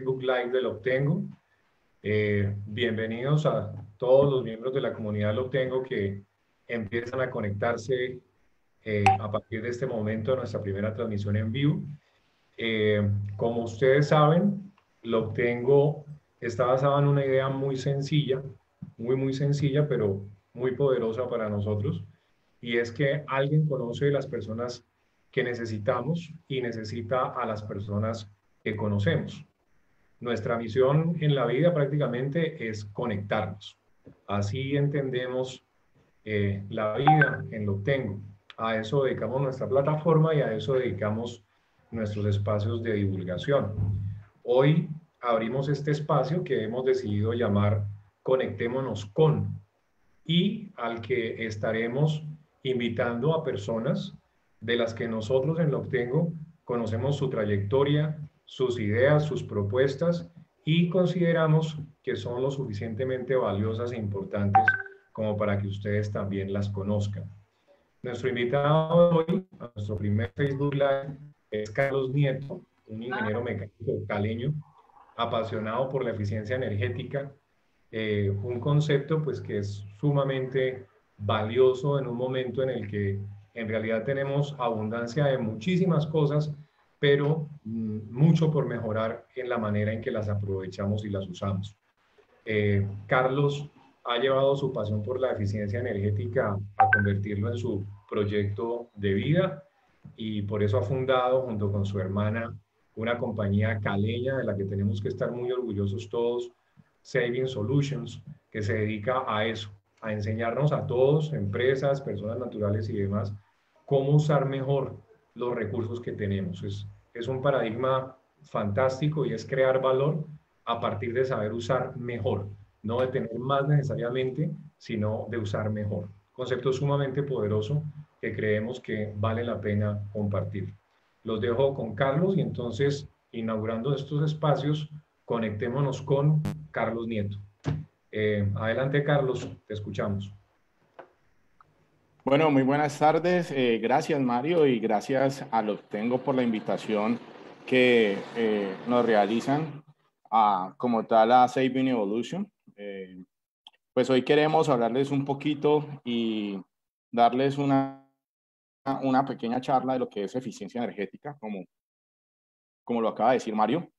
Facebook Live del Obtengo. Bienvenidos a todos los miembros de la comunidad del Obtengo que empiezan a conectarse a partir de este momento de nuestra primera transmisión en vivo. Como ustedes saben, lo Obtengo está basado en una idea muy sencilla, muy sencilla, pero muy poderosa para nosotros, y es que alguien conoce las personas que necesitamos y necesita a las personas que conocemos. Nuestra misión en la vida prácticamente es conectarnos. Así entendemos la vida en lo Obtengo. A eso dedicamos nuestra plataforma y a eso dedicamos nuestros espacios de divulgación. Hoy abrimos este espacio que hemos decidido llamar Conectémonos con, y al que estaremos invitando a personas de las que nosotros en lo Obtengo conocemos su trayectoria, sus ideas, sus propuestas, y consideramos que son lo suficientemente valiosas e importantes como para que ustedes también las conozcan. Nuestro invitado hoy, a nuestro primer Facebook Live, es Carlos Nieto, un ingeniero mecánico caleño, apasionado por la eficiencia energética, un concepto pues que es sumamente valioso en un momento en el que en realidad tenemos abundancia de muchísimas cosas, pero mucho por mejorar en la manera en que las aprovechamos y las usamos. Carlos ha llevado su pasión por la eficiencia energética a convertirlo en su proyecto de vida, y por eso ha fundado junto con su hermana una compañía caleña de la que tenemos que estar muy orgullosos todos, Saving Solutions, que se dedica a eso, a enseñarnos a todos, empresas, personas naturales y demás, cómo usar mejor los recursos que tenemos. Es un paradigma fantástico y es crear valor a partir de saber usar mejor, no de tener más necesariamente, sino de usar mejor. Concepto sumamente poderoso que creemos que vale la pena compartir. Los dejo con Carlos y entonces, inaugurando estos espacios, conectémonos con Carlos Nieto. Adelante, Carlos, te escuchamos. Bueno, muy buenas tardes. Gracias, Mario, y gracias a los Obtengo por la invitación que nos realizan como tal a Saving Evolution. Pues hoy queremos hablarles un poquito y darles una pequeña charla de lo que es eficiencia energética, como lo acaba de decir Mario.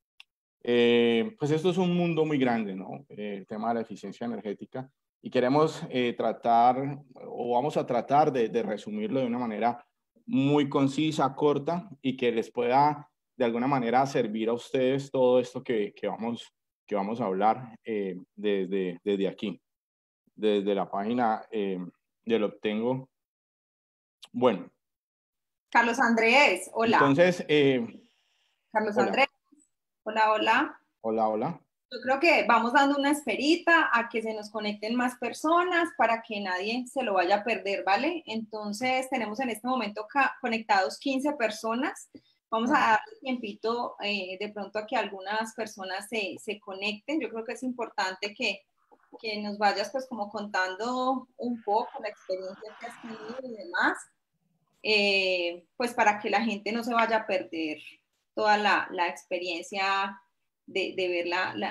Pues esto es un mundo muy grande, ¿no? El tema de la eficiencia energética. Y queremos tratar, o vamos a tratar de resumirlo de una manera muy concisa, corta, y que les pueda de alguna manera servir a ustedes todo esto que vamos a hablar desde aquí, desde la página del Obtengo. Bueno. Carlos Andrés, hola. Entonces, Carlos hola. Andrés, hola, hola. Hola, hola. Yo creo que vamos dando una esperita a que se nos conecten más personas para que nadie se lo vaya a perder, ¿vale? Entonces, tenemos en este momento conectados 15 personas. Vamos a darle tiempito de pronto a que algunas personas se conecten. Yo creo que es importante que nos vayas pues como contando un poco la experiencia que has tenido y demás. Pues para que la gente no se vaya a perder toda la experiencia de ver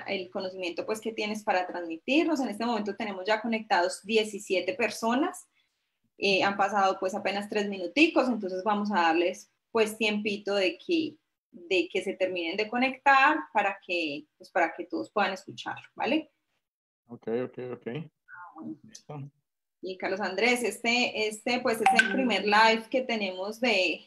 el conocimiento pues que tienes para transmitirnos. En este momento tenemos ya conectados 17 personas, han pasado pues apenas 3 minuticos, entonces vamos a darles pues tiempito de que se terminen de conectar para que todos puedan escuchar, ¿vale? Ok. Bueno. Listo. Y Carlos Andrés, pues es el primer live que tenemos de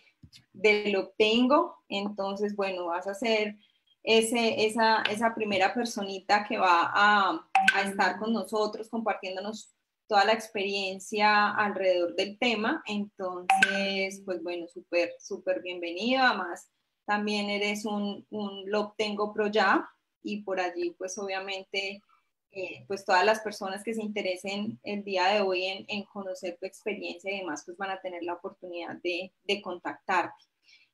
lo Obtengo, entonces bueno, vas a ser esa primera personita que va a estar con nosotros compartiéndonos toda la experiencia alrededor del tema, entonces pues bueno, súper bienvenido, además también eres un lo Obtengo Pro ya, y por allí pues obviamente pues todas las personas que se interesen el día de hoy en conocer tu experiencia y demás, pues van a tener la oportunidad de contactarte.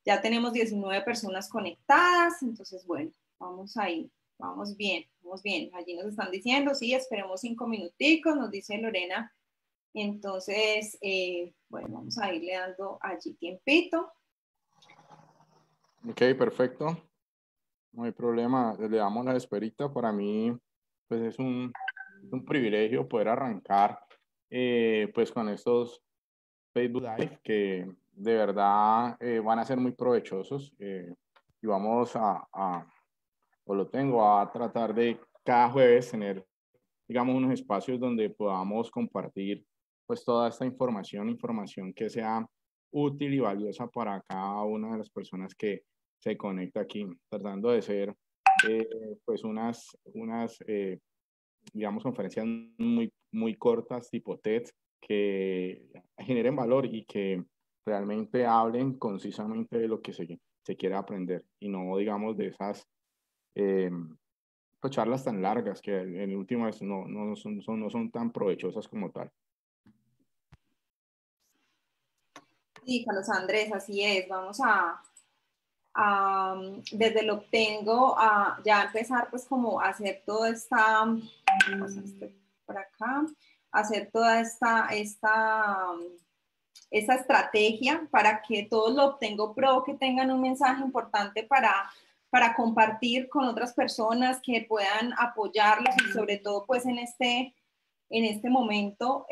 Ya tenemos 19 personas conectadas, entonces bueno, vamos ahí, vamos bien. Allí nos están diciendo, sí, esperemos 5 minuticos, nos dice Lorena. Entonces, bueno, vamos a irle dando allí tiempito. Ok, perfecto. No hay problema, le damos la esperita. Para mí, pues es un privilegio poder arrancar pues con estos Facebook Live que de verdad van a ser muy provechosos y vamos o lo tengo a tratar de cada jueves tener, digamos, unos espacios donde podamos compartir pues toda esta información que sea útil y valiosa para cada una de las personas que se conecta aquí, tratando de ser pues digamos, conferencias muy cortas, tipo TED, que generen valor y que realmente hablen concisamente de lo que se quiere aprender y no, digamos, de esas pues, charlas tan largas que en último no son tan provechosas como tal. Sí, Carlos Andrés, así es. Vamos desde lo obtengo a ya empezar pues como a hacer toda esta, por acá, hacer toda esta estrategia para que todos lo obtengo pro, que tengan un mensaje importante para compartir con otras personas que puedan apoyarlos y sobre todo pues en este momento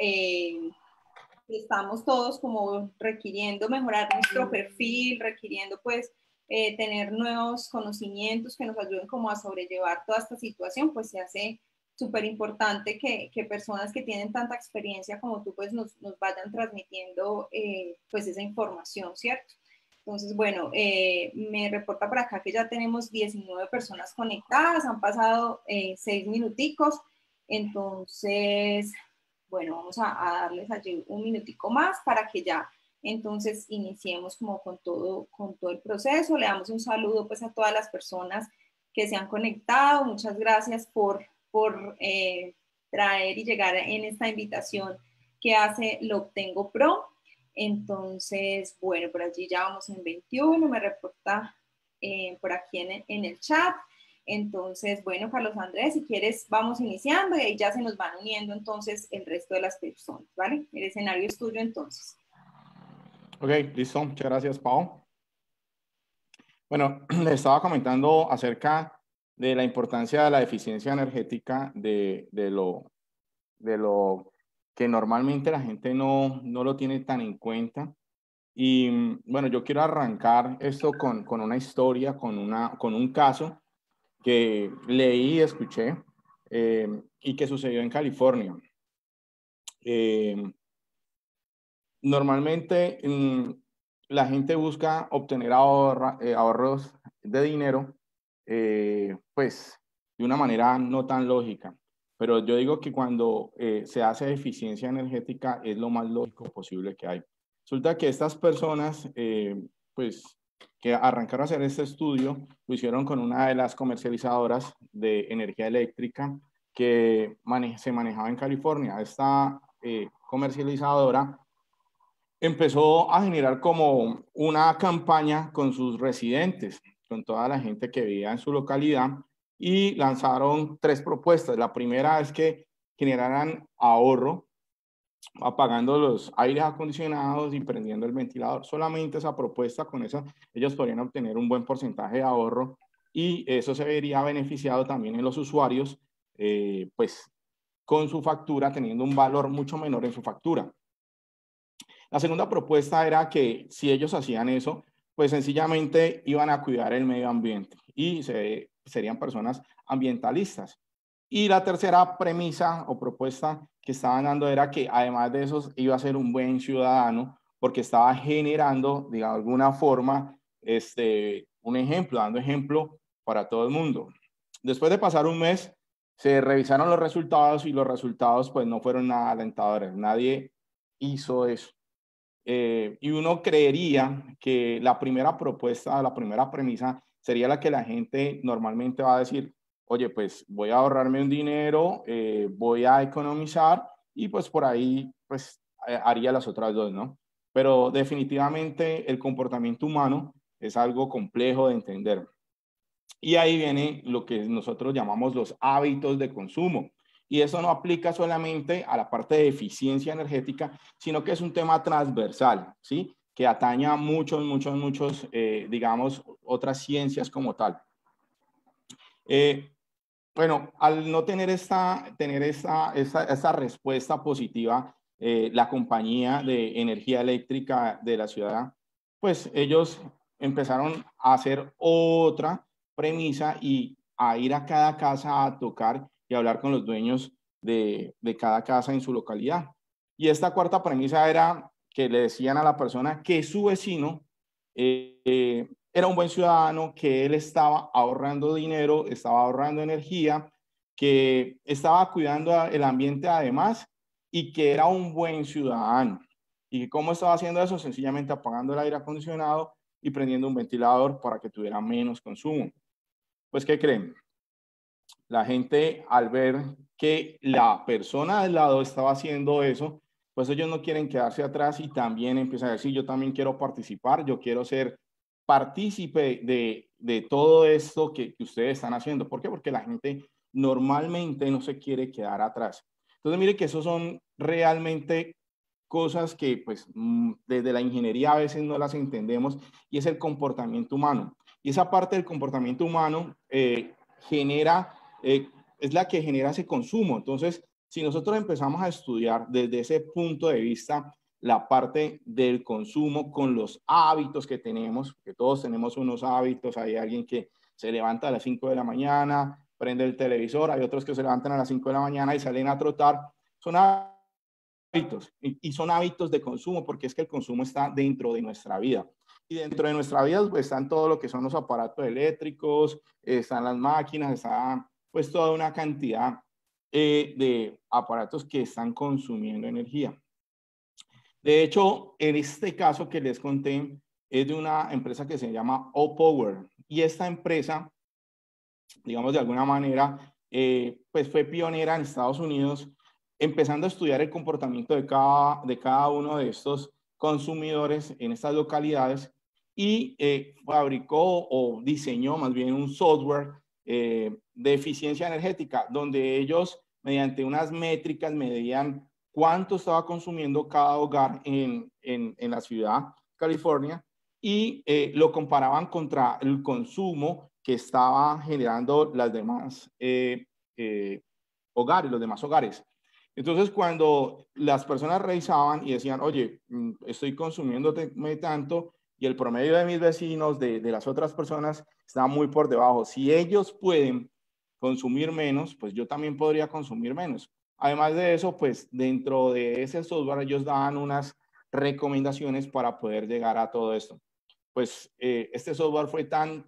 estamos todos como requiriendo mejorar nuestro perfil, requiriendo pues tener nuevos conocimientos que nos ayuden como a sobrellevar toda esta situación, pues se hace súper importante que personas que tienen tanta experiencia como tú pues nos vayan transmitiendo pues esa información, ¿cierto? Entonces, bueno, me reporta por acá que ya tenemos 19 personas conectadas, han pasado 6 minuticos, entonces, bueno, vamos a darles allí un minutico más para que ya entonces iniciemos como con todo el proceso. Le damos un saludo pues a todas las personas que se han conectado. Muchas gracias por traer y llegar en esta invitación que hace Lo Obtengo Pro. Entonces, bueno, por allí ya vamos en 21, me reporta por aquí en el chat. Entonces, bueno, Carlos Andrés, si quieres, vamos iniciando y ahí ya se nos van uniendo entonces el resto de las personas, ¿vale? El escenario es tuyo entonces. Ok, listo. Muchas gracias, Pau. Bueno, les estaba comentando acerca de la importancia de la eficiencia energética de lo que normalmente la gente no lo tiene tan en cuenta. Y bueno, yo quiero arrancar esto con una historia, con un caso que leí y escuché y que sucedió en California. Normalmente la gente busca obtener ahorros de dinero, pues de una manera no tan lógica. Pero yo digo que cuando se hace eficiencia energética es lo más lógico posible que hay. Resulta que estas personas, pues, que arrancaron a hacer este estudio, lo hicieron con una de las comercializadoras de energía eléctrica que se manejaba en California. Esta comercializadora empezó a generar como una campaña con sus residentes, con toda la gente que vivía en su localidad, y lanzaron 3 propuestas. La primera es que generaran ahorro apagando los aires acondicionados y prendiendo el ventilador. Solamente esa propuesta, con eso ellos podrían obtener un buen porcentaje de ahorro y eso se vería beneficiado también en los usuarios, pues con su factura teniendo un valor mucho menor en su factura. La segunda propuesta era que si ellos hacían eso, pues sencillamente iban a cuidar el medio ambiente y serían personas ambientalistas. Y la tercera premisa o propuesta que estaban dando era que además de eso iba a ser un buen ciudadano porque estaba generando, de alguna forma, un ejemplo, dando ejemplo para todo el mundo. Después de pasar un mes, se revisaron los resultados y los resultados pues no fueron nada alentadores. Nadie hizo eso. Y uno creería que la primera propuesta, la primera premisa sería la que la gente normalmente va a decir, oye, pues voy a ahorrarme un dinero, voy a economizar y pues por ahí pues haría las otras dos, ¿no? Pero definitivamente el comportamiento humano es algo complejo de entender. Y ahí viene lo que nosotros llamamos los hábitos de consumo. Y eso no aplica solamente a la parte de eficiencia energética, sino que es un tema transversal, ¿sí? Que atañe a muchos, digamos, otras ciencias como tal. Bueno, al no tener esta respuesta positiva, la compañía de energía eléctrica de la ciudad, pues ellos empezaron a hacer otra premisa y a ir a cada casa a tocar y hablar con los dueños de cada casa en su localidad. Y esta cuarta premisa era que le decían a la persona que su vecino era un buen ciudadano, que él estaba ahorrando dinero, estaba ahorrando energía, que estaba cuidando el ambiente además y que era un buen ciudadano. ¿Y cómo estaba haciendo eso? Sencillamente apagando el aire acondicionado y prendiendo un ventilador para que tuviera menos consumo. Pues, ¿qué creen? La gente, al ver que la persona del lado estaba haciendo eso, pues ellos no quieren quedarse atrás y también empiezan a decir, yo también quiero participar, yo quiero ser partícipe de todo esto que ustedes están haciendo. ¿Por qué? Porque la gente normalmente no se quiere quedar atrás. Entonces, mire que esos son realmente cosas que pues desde la ingeniería a veces no las entendemos, y es el comportamiento humano. Y esa parte del comportamiento humano genera, es la que genera ese consumo. Entonces, si nosotros empezamos a estudiar desde ese punto de vista la parte del consumo con los hábitos que tenemos, que todos tenemos unos hábitos, hay alguien que se levanta a las 5 de la mañana, prende el televisor, hay otros que se levantan a las 5 de la mañana y salen a trotar, son hábitos, y son hábitos de consumo, porque es que el consumo está dentro de nuestra vida. Y dentro de nuestra vida pues, están todo lo que son los aparatos eléctricos, están las máquinas, está pues toda una cantidad de aparatos que están consumiendo energía. De hecho, en este caso que les conté, es de una empresa que se llama O-Power. Y esta empresa, digamos de alguna manera, pues fue pionera en Estados Unidos, empezando a estudiar el comportamiento de cada uno de estos consumidores en estas localidades, y fabricó o diseñó más bien un software de eficiencia energética, donde ellos mediante unas métricas medían cuánto estaba consumiendo cada hogar en la ciudad, California, y lo comparaban contra el consumo que estaba generando las demás hogares, los demás hogares. Entonces, cuando las personas revisaban y decían, oye, estoy consumiendo tanto y el promedio de mis vecinos, de las otras personas, está muy por debajo. Si ellos pueden consumir menos, pues yo también podría consumir menos. Además de eso, pues dentro de ese software ellos daban unas recomendaciones para poder llegar a todo esto. Pues este software fue tan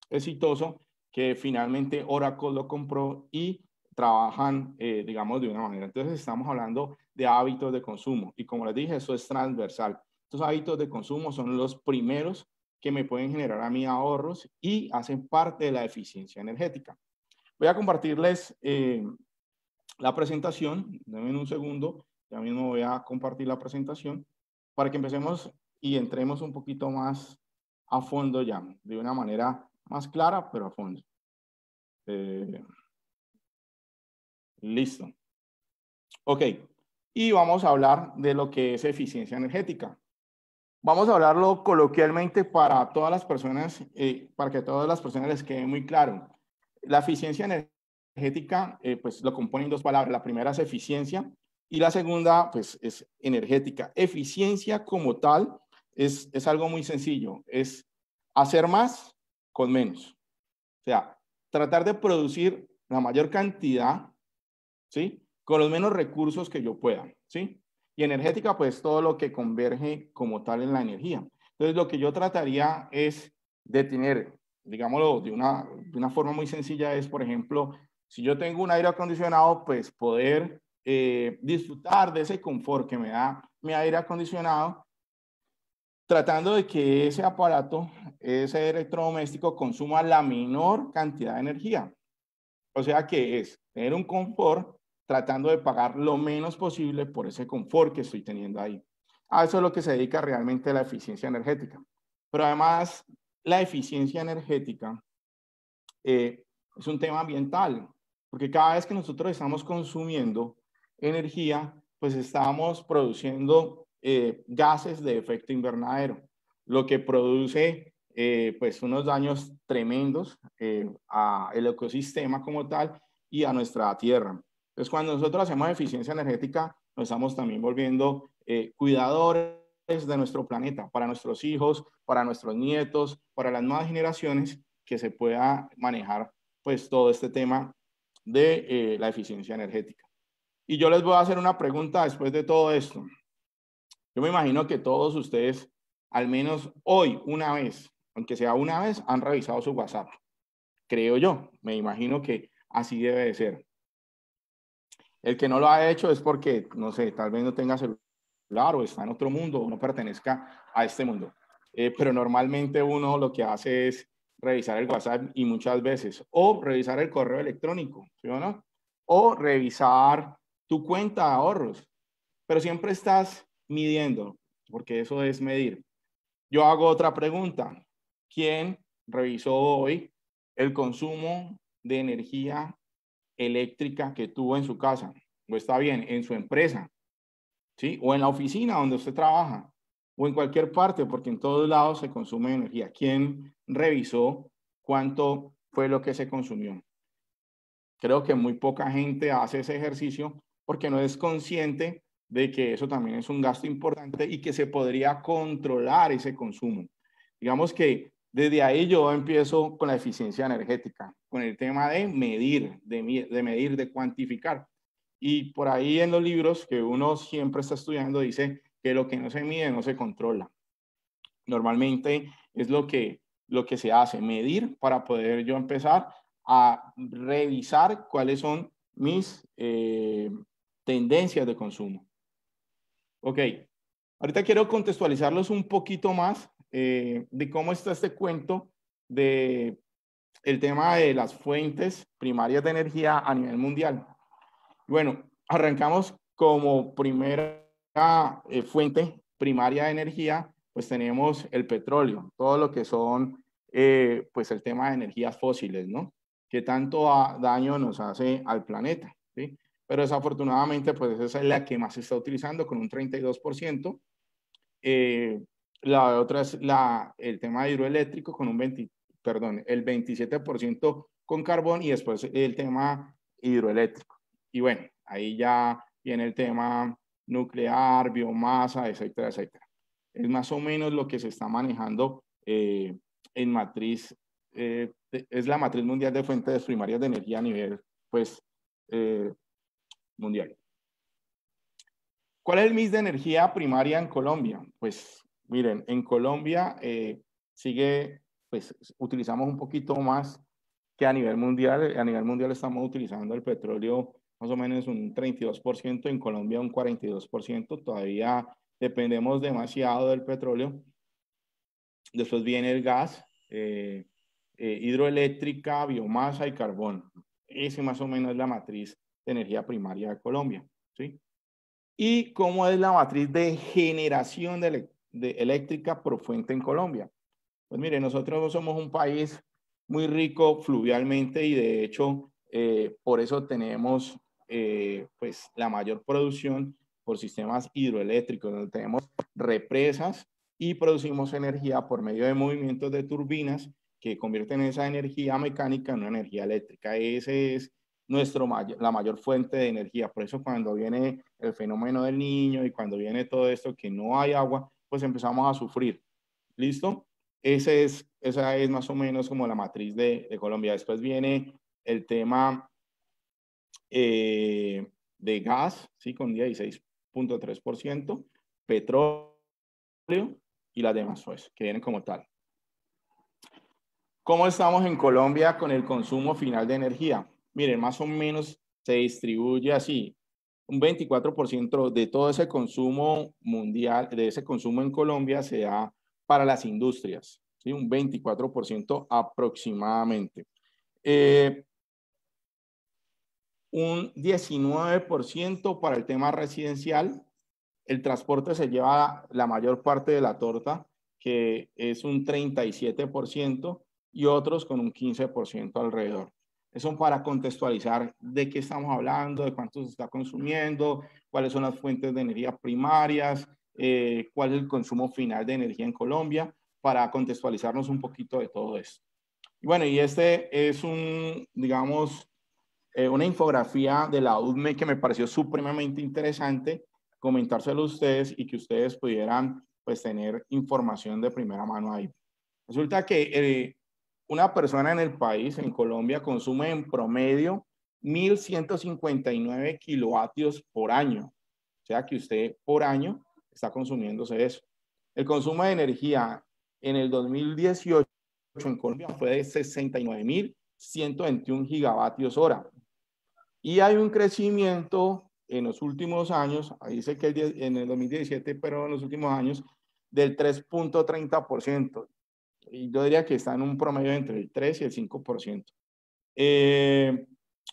exitoso que finalmente Oracle lo compró y trabajan, digamos, de una manera. Entonces estamos hablando de hábitos de consumo, y como les dije, eso es transversal. Estos hábitos de consumo son los primeros que me pueden generar a mí ahorros y hacen parte de la eficiencia energética. Voy a compartirles la presentación. Denme un segundo, ya mismo voy a compartir la presentación para que empecemos y entremos un poquito más a fondo ya, de una manera más clara, pero a fondo. Listo. Ok, y vamos a hablar de lo que es eficiencia energética. Vamos a hablarlo coloquialmente para todas las personas, para que a todas las personas les quede muy claro. La eficiencia energética, pues lo componen dos palabras. La primera es eficiencia y la segunda, pues es energética. Eficiencia como tal es algo muy sencillo, es hacer más con menos. O sea, tratar de producir la mayor cantidad, ¿sí?, con los menos recursos que yo pueda, ¿sí? Y energética, pues todo lo que converge como tal en la energía. Entonces, lo que yo trataría es de tener, digámoslo de una forma muy sencilla, es, por ejemplo, si yo tengo un aire acondicionado, pues poder disfrutar de ese confort que me da mi aire acondicionado, tratando de que ese aparato, ese electrodoméstico, consuma la menor cantidad de energía. O sea que es tener un confort tratando de pagar lo menos posible por ese confort que estoy teniendo ahí. A eso es lo que se dedica realmente la eficiencia energética. Pero además, la eficiencia energética es un tema ambiental, porque cada vez que nosotros estamos consumiendo energía, pues estamos produciendo gases de efecto invernadero, lo que produce pues unos daños tremendos al ecosistema como tal y a nuestra tierra. Entonces, cuando nosotros hacemos eficiencia energética, nos estamos también volviendo cuidadores de nuestro planeta, para nuestros hijos, para nuestros nietos, para las nuevas generaciones, que se pueda manejar pues todo este tema de la eficiencia energética. Y yo les voy a hacer una pregunta después de todo esto. Yo me imagino que todos ustedes, al menos hoy, una vez, aunque sea una vez, han revisado su WhatsApp. Creo yo, me imagino que así debe de ser. El que no lo ha hecho es porque, no sé, tal vez no tenga celular o está en otro mundo o no pertenezca a este mundo. Pero normalmente uno lo que hace es revisar el WhatsApp y muchas veces, o revisar el correo electrónico, ¿sí o no? O revisar tu cuenta de ahorros, pero siempre estás midiendo, porque eso es medir. Yo hago otra pregunta. ¿Quién revisó hoy el consumo de energía eléctrica que tuvo en su casa? O está bien, en su empresa, ¿sí? O en la oficina donde usted trabaja, o en cualquier parte, porque en todos lados se consume energía. ¿Quién revisó cuánto fue lo que se consumió? Creo que muy poca gente hace ese ejercicio porque no es consciente de que eso también es un gasto importante y que se podría controlar ese consumo. Digamos que desde ahí yo empiezo con la eficiencia energética, con el tema de medir, de cuantificar. Y por ahí en los libros que uno siempre está estudiando dice que lo que no se mide no se controla. Normalmente es lo que se hace, medir para poder yo empezar a revisar cuáles son mis tendencias de consumo. Ok, ahorita quiero contextualizarlos un poquito más de cómo está este cuento de el tema de las fuentes primarias de energía a nivel mundial. Bueno, arrancamos como primera fuente primaria de energía, pues tenemos el petróleo, todo lo que son, pues el tema de energías fósiles, ¿no? Que tanto daño nos hace al planeta, ¿sí? Pero desafortunadamente, pues esa es la que más se está utilizando con un 32%. La otra es el tema hidroeléctrico con un el 27% con carbón y después el tema hidroeléctrico. Y bueno, ahí ya viene el tema nuclear, biomasa, etcétera, etcétera. Es más o menos lo que se está manejando en matriz, es la matriz mundial de fuentes primarias de energía a nivel, pues, mundial. ¿Cuál es el mix de energía primaria en Colombia? Pues, miren, en Colombia pues, utilizamos un poquito más que a nivel mundial. A nivel mundial estamos utilizando el petróleo más o menos un 32%, en Colombia un 42%, todavía dependemos demasiado del petróleo. Después viene el gas, hidroeléctrica, biomasa y carbón. Ese más o menos es la matriz de energía primaria de Colombia, ¿sí? ¿Y cómo es la matriz de generación de eléctrica por fuente en Colombia? Pues mire, nosotros somos un país muy rico fluvialmente y de hecho por eso tenemos pues la mayor producción por sistemas hidroeléctricos, donde tenemos represas y producimos energía por medio de movimientos de turbinas que convierten esa energía mecánica en una energía eléctrica. Ese es la mayor fuente de energía. Por eso cuando viene el fenómeno del Niño y cuando viene todo esto que no hay agua, pues empezamos a sufrir. ¿Listo? Esa es más o menos como la matriz de Colombia. Después viene el tema de gas, ¿sí? Con 16.3%, petróleo y las demás, pues, que vienen como tal. ¿Cómo estamos en Colombia con el consumo final de energía? Miren, más o menos se distribuye así. Un 24% de todo ese consumo mundial, de ese consumo en Colombia se da para las industrias, ¿sí? Un 24% aproximadamente. Un 19% para el tema residencial. El transporte se lleva la mayor parte de la torta, que es un 37%, y otros con un 15% alrededor. Eso para contextualizar de qué estamos hablando, de cuánto se está consumiendo, cuáles son las fuentes de energía primarias, cuál es el consumo final de energía en Colombia, para contextualizarnos un poquito de todo esto. Y bueno, y este es digamos, una infografía de la UDME que me pareció supremamente interesante comentárselo a ustedes y que ustedes pudieran pues tener información de primera mano ahí. Resulta que una persona en el país, en Colombia, consume en promedio 1.159 kilovatios por año. O sea que usted por año está consumiéndose eso. El consumo de energía en el 2018 en Colombia fue de 69.121 gigavatios hora. Y hay un crecimiento en los últimos años, ahí dice que en el 2017, pero en los últimos años, del 3.30%. Y yo diría que está en un promedio entre el 3 y el 5%.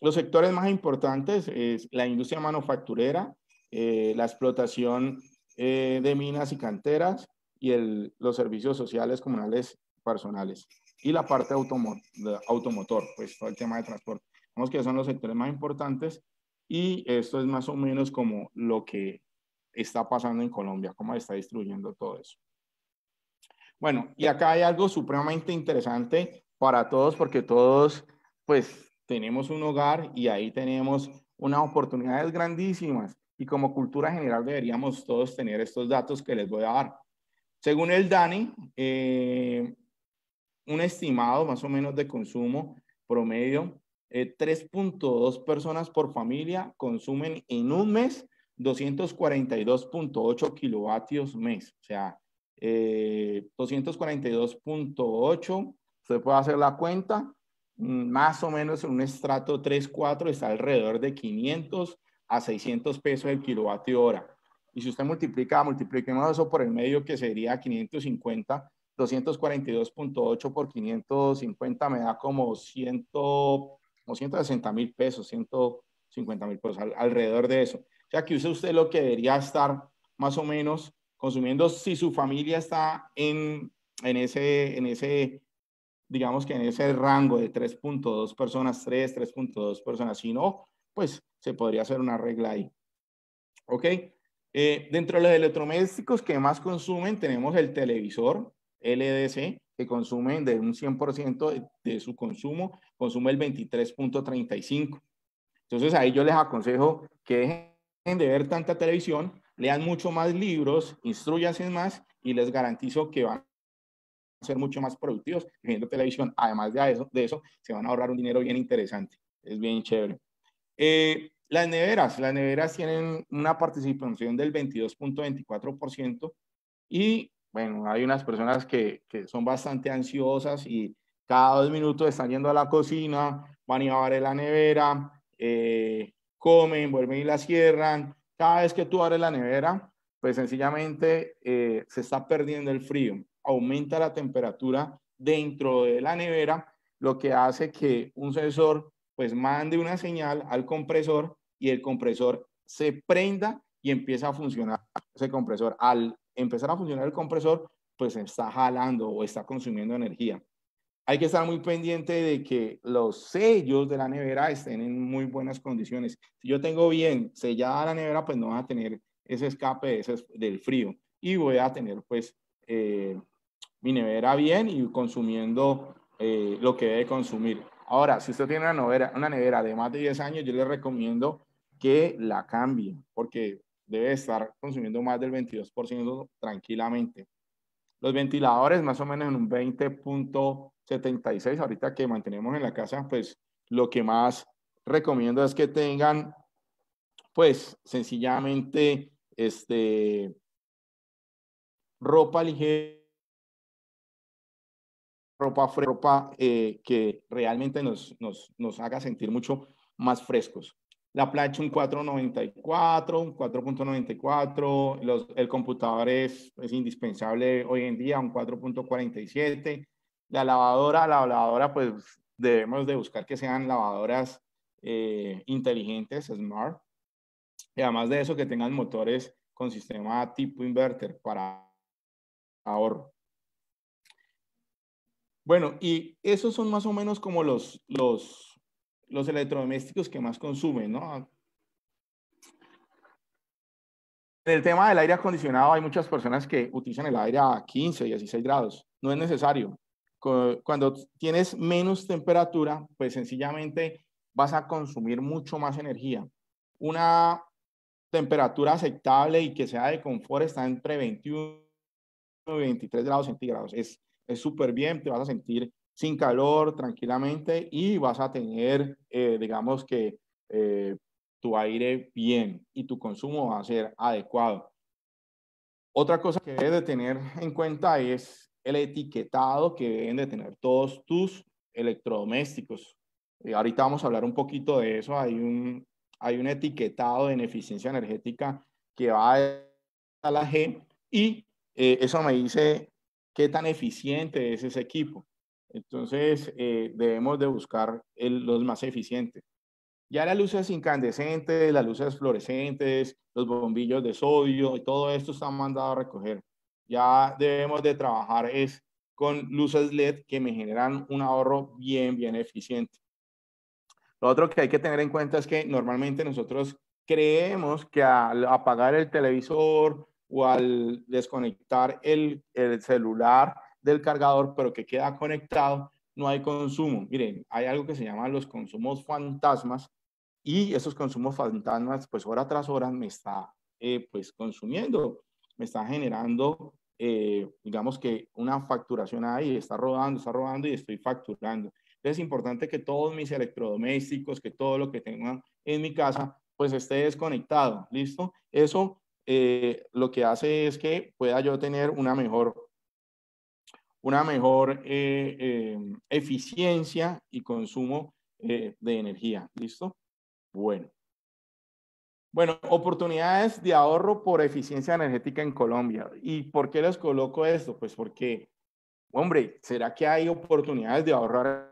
Los sectores más importantes es la industria manufacturera, la explotación de minas y canteras y los servicios sociales comunales personales. Y la parte automotor, pues todo el tema de transporte. Vemos que son los sectores más importantes y esto es más o menos como lo que está pasando en Colombia, cómo está distribuyendo todo eso. Bueno, y acá hay algo supremamente interesante para todos porque todos pues tenemos un hogar y ahí tenemos unas oportunidades grandísimas y como cultura general deberíamos todos tener estos datos que les voy a dar. Según el DANE, un estimado más o menos de consumo promedio, 3.2 personas por familia consumen en un mes 242.8 kilovatios mes. O sea, 242.8, usted puede hacer la cuenta, más o menos en un estrato 3, 4 está alrededor de 500 a 600 pesos el kilovatio hora. Y si usted multipliquemos eso por el medio, que sería 550, 242.8 por 550 me da como 160.000 pesos, 150.000 pesos, alrededor de eso. O sea, que usted lo que debería estar más o menos consumiendo si su familia está en ese, digamos que en ese rango de 3.2 personas, 3.2 personas. Si no, pues se podría hacer una regla ahí. ¿Ok? Dentro de los electrodomésticos que más consumen tenemos el televisor LDC, que consumen de un 100% de su consumo, consume el 23.35. Entonces ahí yo les aconsejo que dejen de ver tanta televisión, lean mucho más libros, instruyanse más y les garantizo que van a ser mucho más productivos viendo televisión. Además de eso, se van a ahorrar un dinero bien interesante. Es bien chévere. Las neveras tienen una participación del 22.24% y bueno, hay unas personas que son bastante ansiosas y cada 2 minutos están yendo a la cocina, van y abren la nevera, comen, vuelven y la cierran. Cada vez que tú abres la nevera, pues sencillamente se está perdiendo el frío, aumenta la temperatura dentro de la nevera, lo que hace que un sensor pues mande una señal al compresor y el compresor se prenda y empieza a funcionar ese compresor. Al empezar a funcionar el compresor, pues está jalando o está consumiendo energía. Hay que estar muy pendiente de que los sellos de la nevera estén en muy buenas condiciones. Si yo tengo bien sellada la nevera, pues no va a tener ese escape del frío y voy a tener pues mi nevera bien y consumiendo lo que debe consumir. Ahora, si usted tiene una nevera de más de 10 años, yo le recomiendo que la cambie porque debe estar consumiendo más del 22% tranquilamente. Los ventiladores más o menos en un 20.76. Ahorita que mantenemos en la casa, pues lo que más recomiendo es que tengan, pues sencillamente, ropa ligera, ropa que realmente nos haga sentir mucho más frescos. La plancha un 4.94, un 4.94, el computador es indispensable hoy en día, un 4.47. La lavadora pues debemos de buscar que sean lavadoras inteligentes, smart. Y además de eso que tengan motores con sistema tipo inverter para ahorro. Bueno, y esos son más o menos como los electrodomésticos que más consumen, ¿no? En el tema del aire acondicionado hay muchas personas que utilizan el aire a 15, 16 grados. No es necesario. Cuando tienes menos temperatura, pues sencillamente vas a consumir mucho más energía. Una temperatura aceptable y que sea de confort está entre 21 y 23 grados centígrados. Es súper bien, te vas a sentir sin calor tranquilamente y vas a tener, digamos que, tu aire bien y tu consumo va a ser adecuado. Otra cosa que debes de tener en cuenta es el etiquetado que deben de tener todos tus electrodomésticos. Ahorita vamos a hablar un poquito de eso. Hay un etiquetado en eficiencia energética que va a la G y eso me dice qué tan eficiente es ese equipo. Entonces, debemos de buscar los más eficientes. Ya las luces incandescentes, las luces fluorescentes, los bombillos de sodio y todo esto está mandado a recoger. Ya debemos de trabajar es con luces LED que me generan un ahorro bien eficiente. Lo otro que hay que tener en cuenta es que normalmente nosotros creemos que al apagar el televisor o al desconectar el celular del cargador, pero que queda conectado, no hay consumo. Miren, hay algo que se llama los consumos fantasmas y esos consumos fantasmas, pues hora tras hora me está pues consumiendo, me está generando, digamos que una facturación ahí, está rodando y estoy facturando. Es importante que todos mis electrodomésticos, que todo lo que tengan en mi casa, pues esté desconectado, ¿listo? Eso lo que hace es que pueda yo tener una mejor eficiencia y consumo de energía, ¿listo? Bueno, oportunidades de ahorro por eficiencia energética en Colombia. ¿Y por qué les coloco esto? Pues porque, hombre, ¿será que hay oportunidades de ahorrar en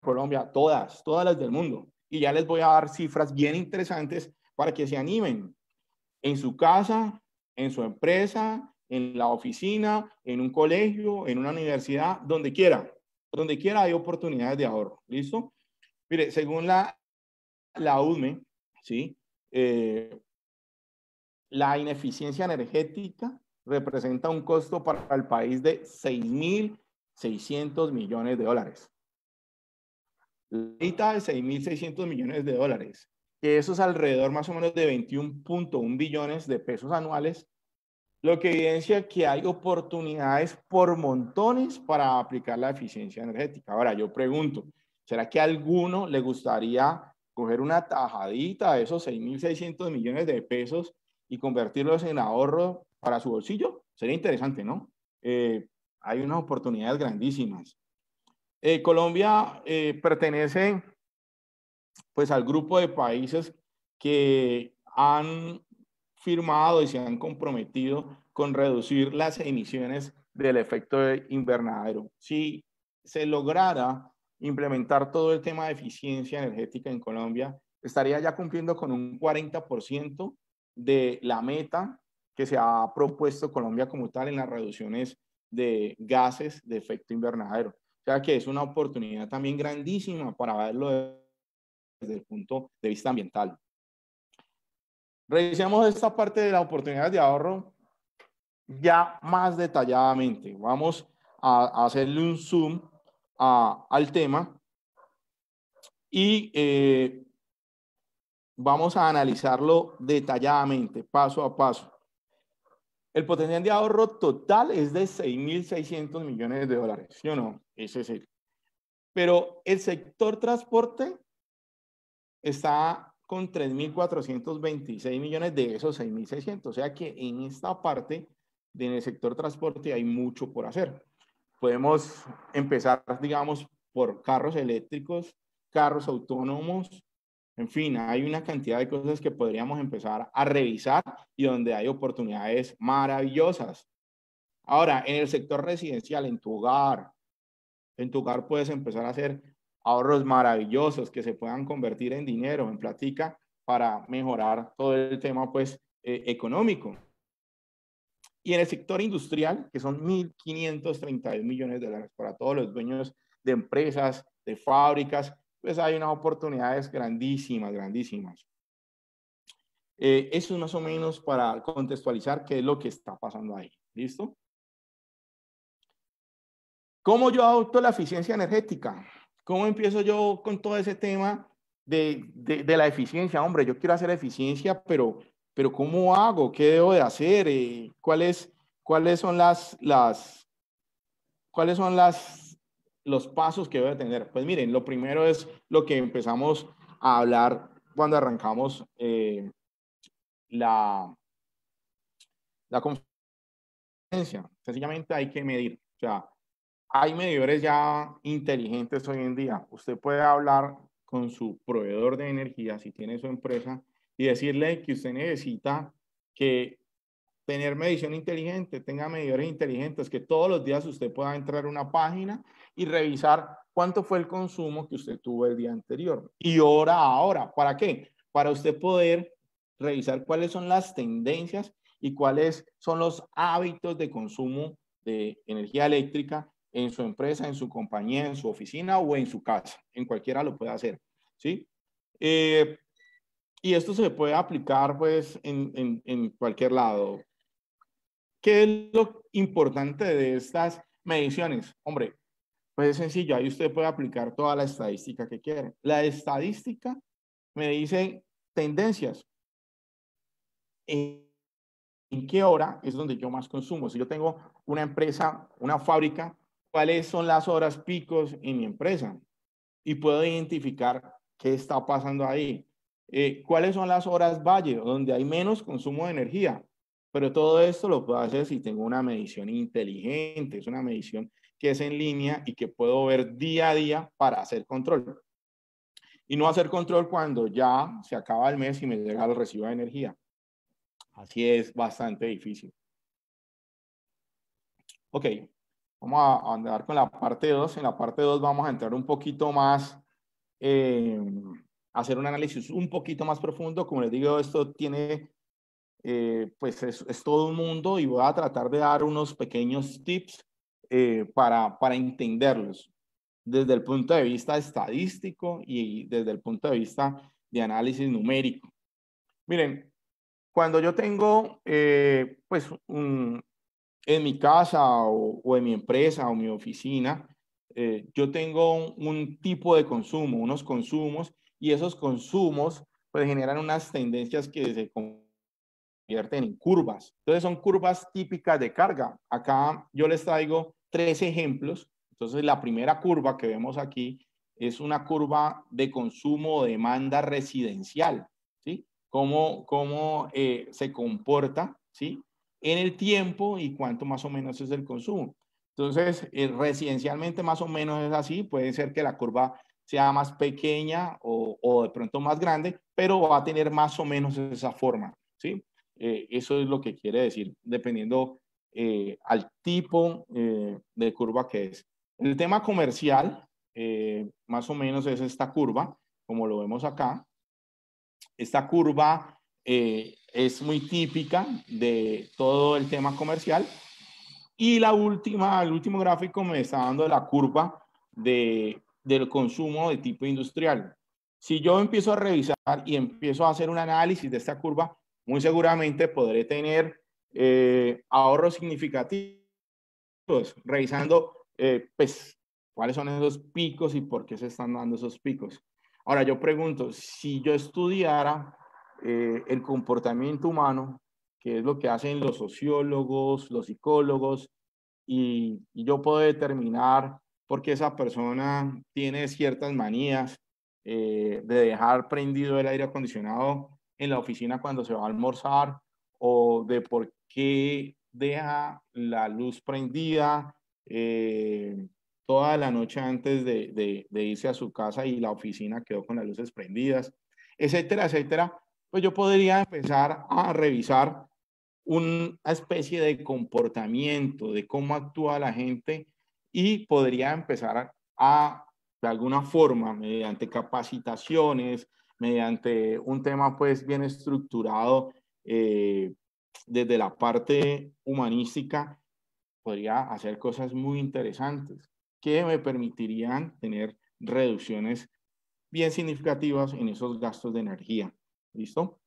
Colombia? Todas las del mundo. Y ya les voy a dar cifras bien interesantes para que se animen en su casa, en su empresa, en la oficina, en un colegio, en una universidad, donde quiera. Donde quiera hay oportunidades de ahorro. ¿Listo? Mire, según la UDME, ¿sí? La ineficiencia energética representa un costo para el país de 6.600 millones de dólares. La mitad de 6.600 millones de dólares, que eso es alrededor más o menos de 21.1 billones de pesos anuales, lo que evidencia que hay oportunidades por montones para aplicar la eficiencia energética. Ahora, yo pregunto, ¿será que a alguno le gustaría coger una tajadita de esos 6.600 millones de pesos y convertirlos en ahorro para su bolsillo? Sería interesante, ¿no? Hay unas oportunidades grandísimas. Colombia pertenece pues al grupo de países que han firmado y se han comprometido con reducir las emisiones del efecto invernadero. Si se lograra implementar todo el tema de eficiencia energética en Colombia, estaría ya cumpliendo con un 40% de la meta que se ha propuesto Colombia como tal en las reducciones de gases de efecto invernadero. O sea que es una oportunidad también grandísima para verlo desde el punto de vista ambiental. Revisemos esta parte de la oportunidad de ahorro ya más detalladamente. Vamos a hacerle un zoom al tema y vamos a analizarlo detalladamente, paso a paso. El potencial de ahorro total es de 6.600 millones de dólares, ¿sí o no? Ese es el. Pero el sector transporte está con 3.426 millones de esos 6.600. O sea que en esta parte, en el sector transporte, hay mucho por hacer. Podemos empezar, digamos, por carros eléctricos, carros autónomos, en fin, hay una cantidad de cosas que podríamos empezar a revisar y donde hay oportunidades maravillosas. Ahora, en el sector residencial, en tu hogar puedes empezar a hacer ahorros maravillosos que se puedan convertir en dinero, en platica, para mejorar todo el tema, pues, económico. Y en el sector industrial, que son 1.532 millones de dólares para todos los dueños de empresas, de fábricas, pues hay unas oportunidades grandísimas. Eso es más o menos para contextualizar qué es lo que está pasando ahí. ¿Listo? ¿Cómo yo adopto la eficiencia energética? ¿Cómo empiezo yo con todo ese tema de la eficiencia? Hombre, yo quiero hacer eficiencia, pero ¿cómo hago? ¿Qué debo de hacer? ¿Cuáles son los pasos que debo de tener? Pues miren, lo primero es lo que empezamos a hablar cuando arrancamos la conferencia. Sencillamente hay que medir. O sea, hay medidores ya inteligentes hoy en día. Usted puede hablar con su proveedor de energía, si tiene su empresa, y decirle que usted necesita que tener medición inteligente, tenga medidores inteligentes, que todos los días usted pueda entrar a una página y revisar cuánto fue el consumo que usted tuvo el día anterior y hora a hora. ¿Para qué? Para usted poder revisar cuáles son las tendencias y cuáles son los hábitos de consumo de energía eléctrica en su empresa, en su compañía, en su oficina o en su casa. En cualquiera lo puede hacer, ¿sí? Y esto se puede aplicar pues en cualquier lado. ¿Qué es lo importante de estas mediciones? Hombre, pues es sencillo, ahí usted puede aplicar toda la estadística que quiere. La estadística me dice tendencias. ¿En qué hora es donde yo más consumo? Si yo tengo una empresa, una fábrica, ¿cuáles son las horas picos en mi empresa? Y puedo identificar qué está pasando ahí. ¿Cuáles son las horas valle, donde hay menos consumo de energía? Pero todo esto lo puedo hacer si tengo una medición inteligente, es una medición que es en línea y que puedo ver día a día para hacer control. Y no hacer control cuando ya se acaba el mes y me llega el recibo de energía. Así es bastante difícil. Ok, vamos a andar con la parte 2. En la parte 2 vamos a entrar un poquito más, hacer un análisis un poquito más profundo. Como les digo, esto tiene, pues es todo un mundo y voy a tratar de dar unos pequeños tips para entenderlos desde el punto de vista estadístico y desde el punto de vista de análisis numérico. Miren, cuando yo tengo, pues, en mi casa o en mi empresa o mi oficina, yo tengo un tipo de consumo, unos consumos, y esos consumos pues generan unas tendencias que se convierten en curvas. Entonces son curvas típicas de carga. Acá yo les traigo 3 ejemplos. Entonces la primera curva que vemos aquí es una curva de consumo o demanda residencial, ¿sí? Cómo se comporta, ¿sí? En el tiempo y cuánto más o menos es el consumo. Entonces, residencialmente más o menos es así. Puede ser que la curva sea más pequeña o de pronto más grande, pero va a tener más o menos esa forma, ¿sí? Eso es lo que quiere decir, dependiendo al tipo de curva que es. El tema comercial, más o menos es esta curva, como lo vemos acá. Esta curva es muy típica de todo el tema comercial. Y el último gráfico me está dando la curva del consumo de tipo industrial. Si yo empiezo a revisar y empiezo a hacer un análisis de esta curva, muy seguramente podré tener ahorros significativos, revisando pues, cuáles son esos picos y por qué se están dando esos picos. Ahora yo pregunto, si yo estudiara el comportamiento humano, que es lo que hacen los sociólogos, los psicólogos, y yo puedo determinar por qué esa persona tiene ciertas manías de dejar prendido el aire acondicionado en la oficina cuando se va a almorzar, o de por qué deja la luz prendida toda la noche antes de irse a su casa y la oficina quedó con las luces prendidas, etcétera, etcétera. Pues yo podría empezar a revisar una especie de comportamiento de cómo actúa la gente y podría empezar a, de alguna forma, mediante capacitaciones, mediante un tema pues bien estructurado desde la parte humanística, podría hacer cosas muy interesantes que me permitirían tener reducciones bien significativas en esos gastos de energía. ¿Listo?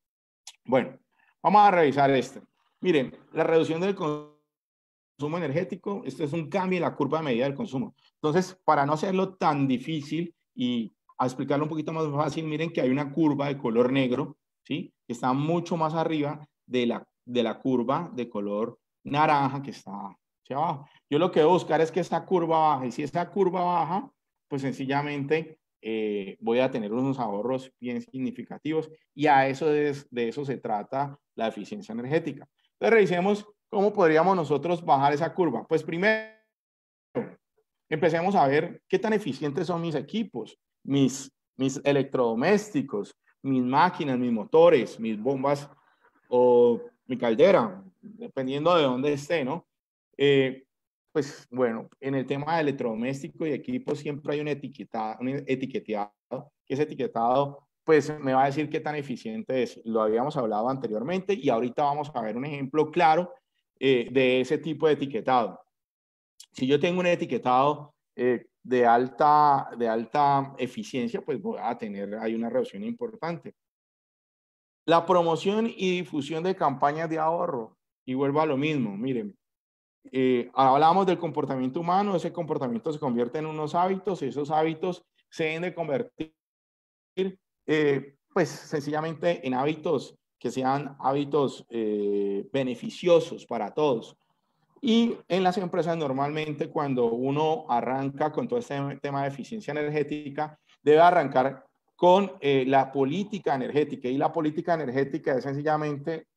Bueno, vamos a revisar esto. Miren, la reducción del consumo energético, esto es un cambio en la curva de medida del consumo. Entonces, para no hacerlo tan difícil y a explicarlo un poquito más fácil, miren que hay una curva de color negro, ¿sí? Que está mucho más arriba de la curva de color naranja que está hacia abajo. Yo lo que voy a buscar es que esa curva baje, y si esa curva baja, pues sencillamente voy a tener unos ahorros bien significativos, y a eso de eso se trata la eficiencia energética. Entonces, revisemos cómo podríamos nosotros bajar esa curva. Pues primero, empecemos a ver qué tan eficientes son mis equipos, mis electrodomésticos, mis máquinas, mis motores, mis bombas o mi caldera, dependiendo de dónde esté, ¿no? Pues bueno, en el tema de electrodoméstico y equipos siempre hay un etiquetado, que ese etiquetado pues me va a decir qué tan eficiente es. Lo habíamos hablado anteriormente y ahorita vamos a ver un ejemplo claro de ese tipo de etiquetado. Si yo tengo un etiquetado de alta eficiencia, pues voy a tener ahí una reducción importante. La promoción y difusión de campañas de ahorro. Y vuelvo a lo mismo, miren, hablamos del comportamiento humano, ese comportamiento se convierte en unos hábitos, esos hábitos se deben de convertir, pues sencillamente en hábitos que sean hábitos beneficiosos para todos. Y en las empresas normalmente cuando uno arranca con todo este tema de eficiencia energética, debe arrancar con la política energética. Y la política energética es sencillamente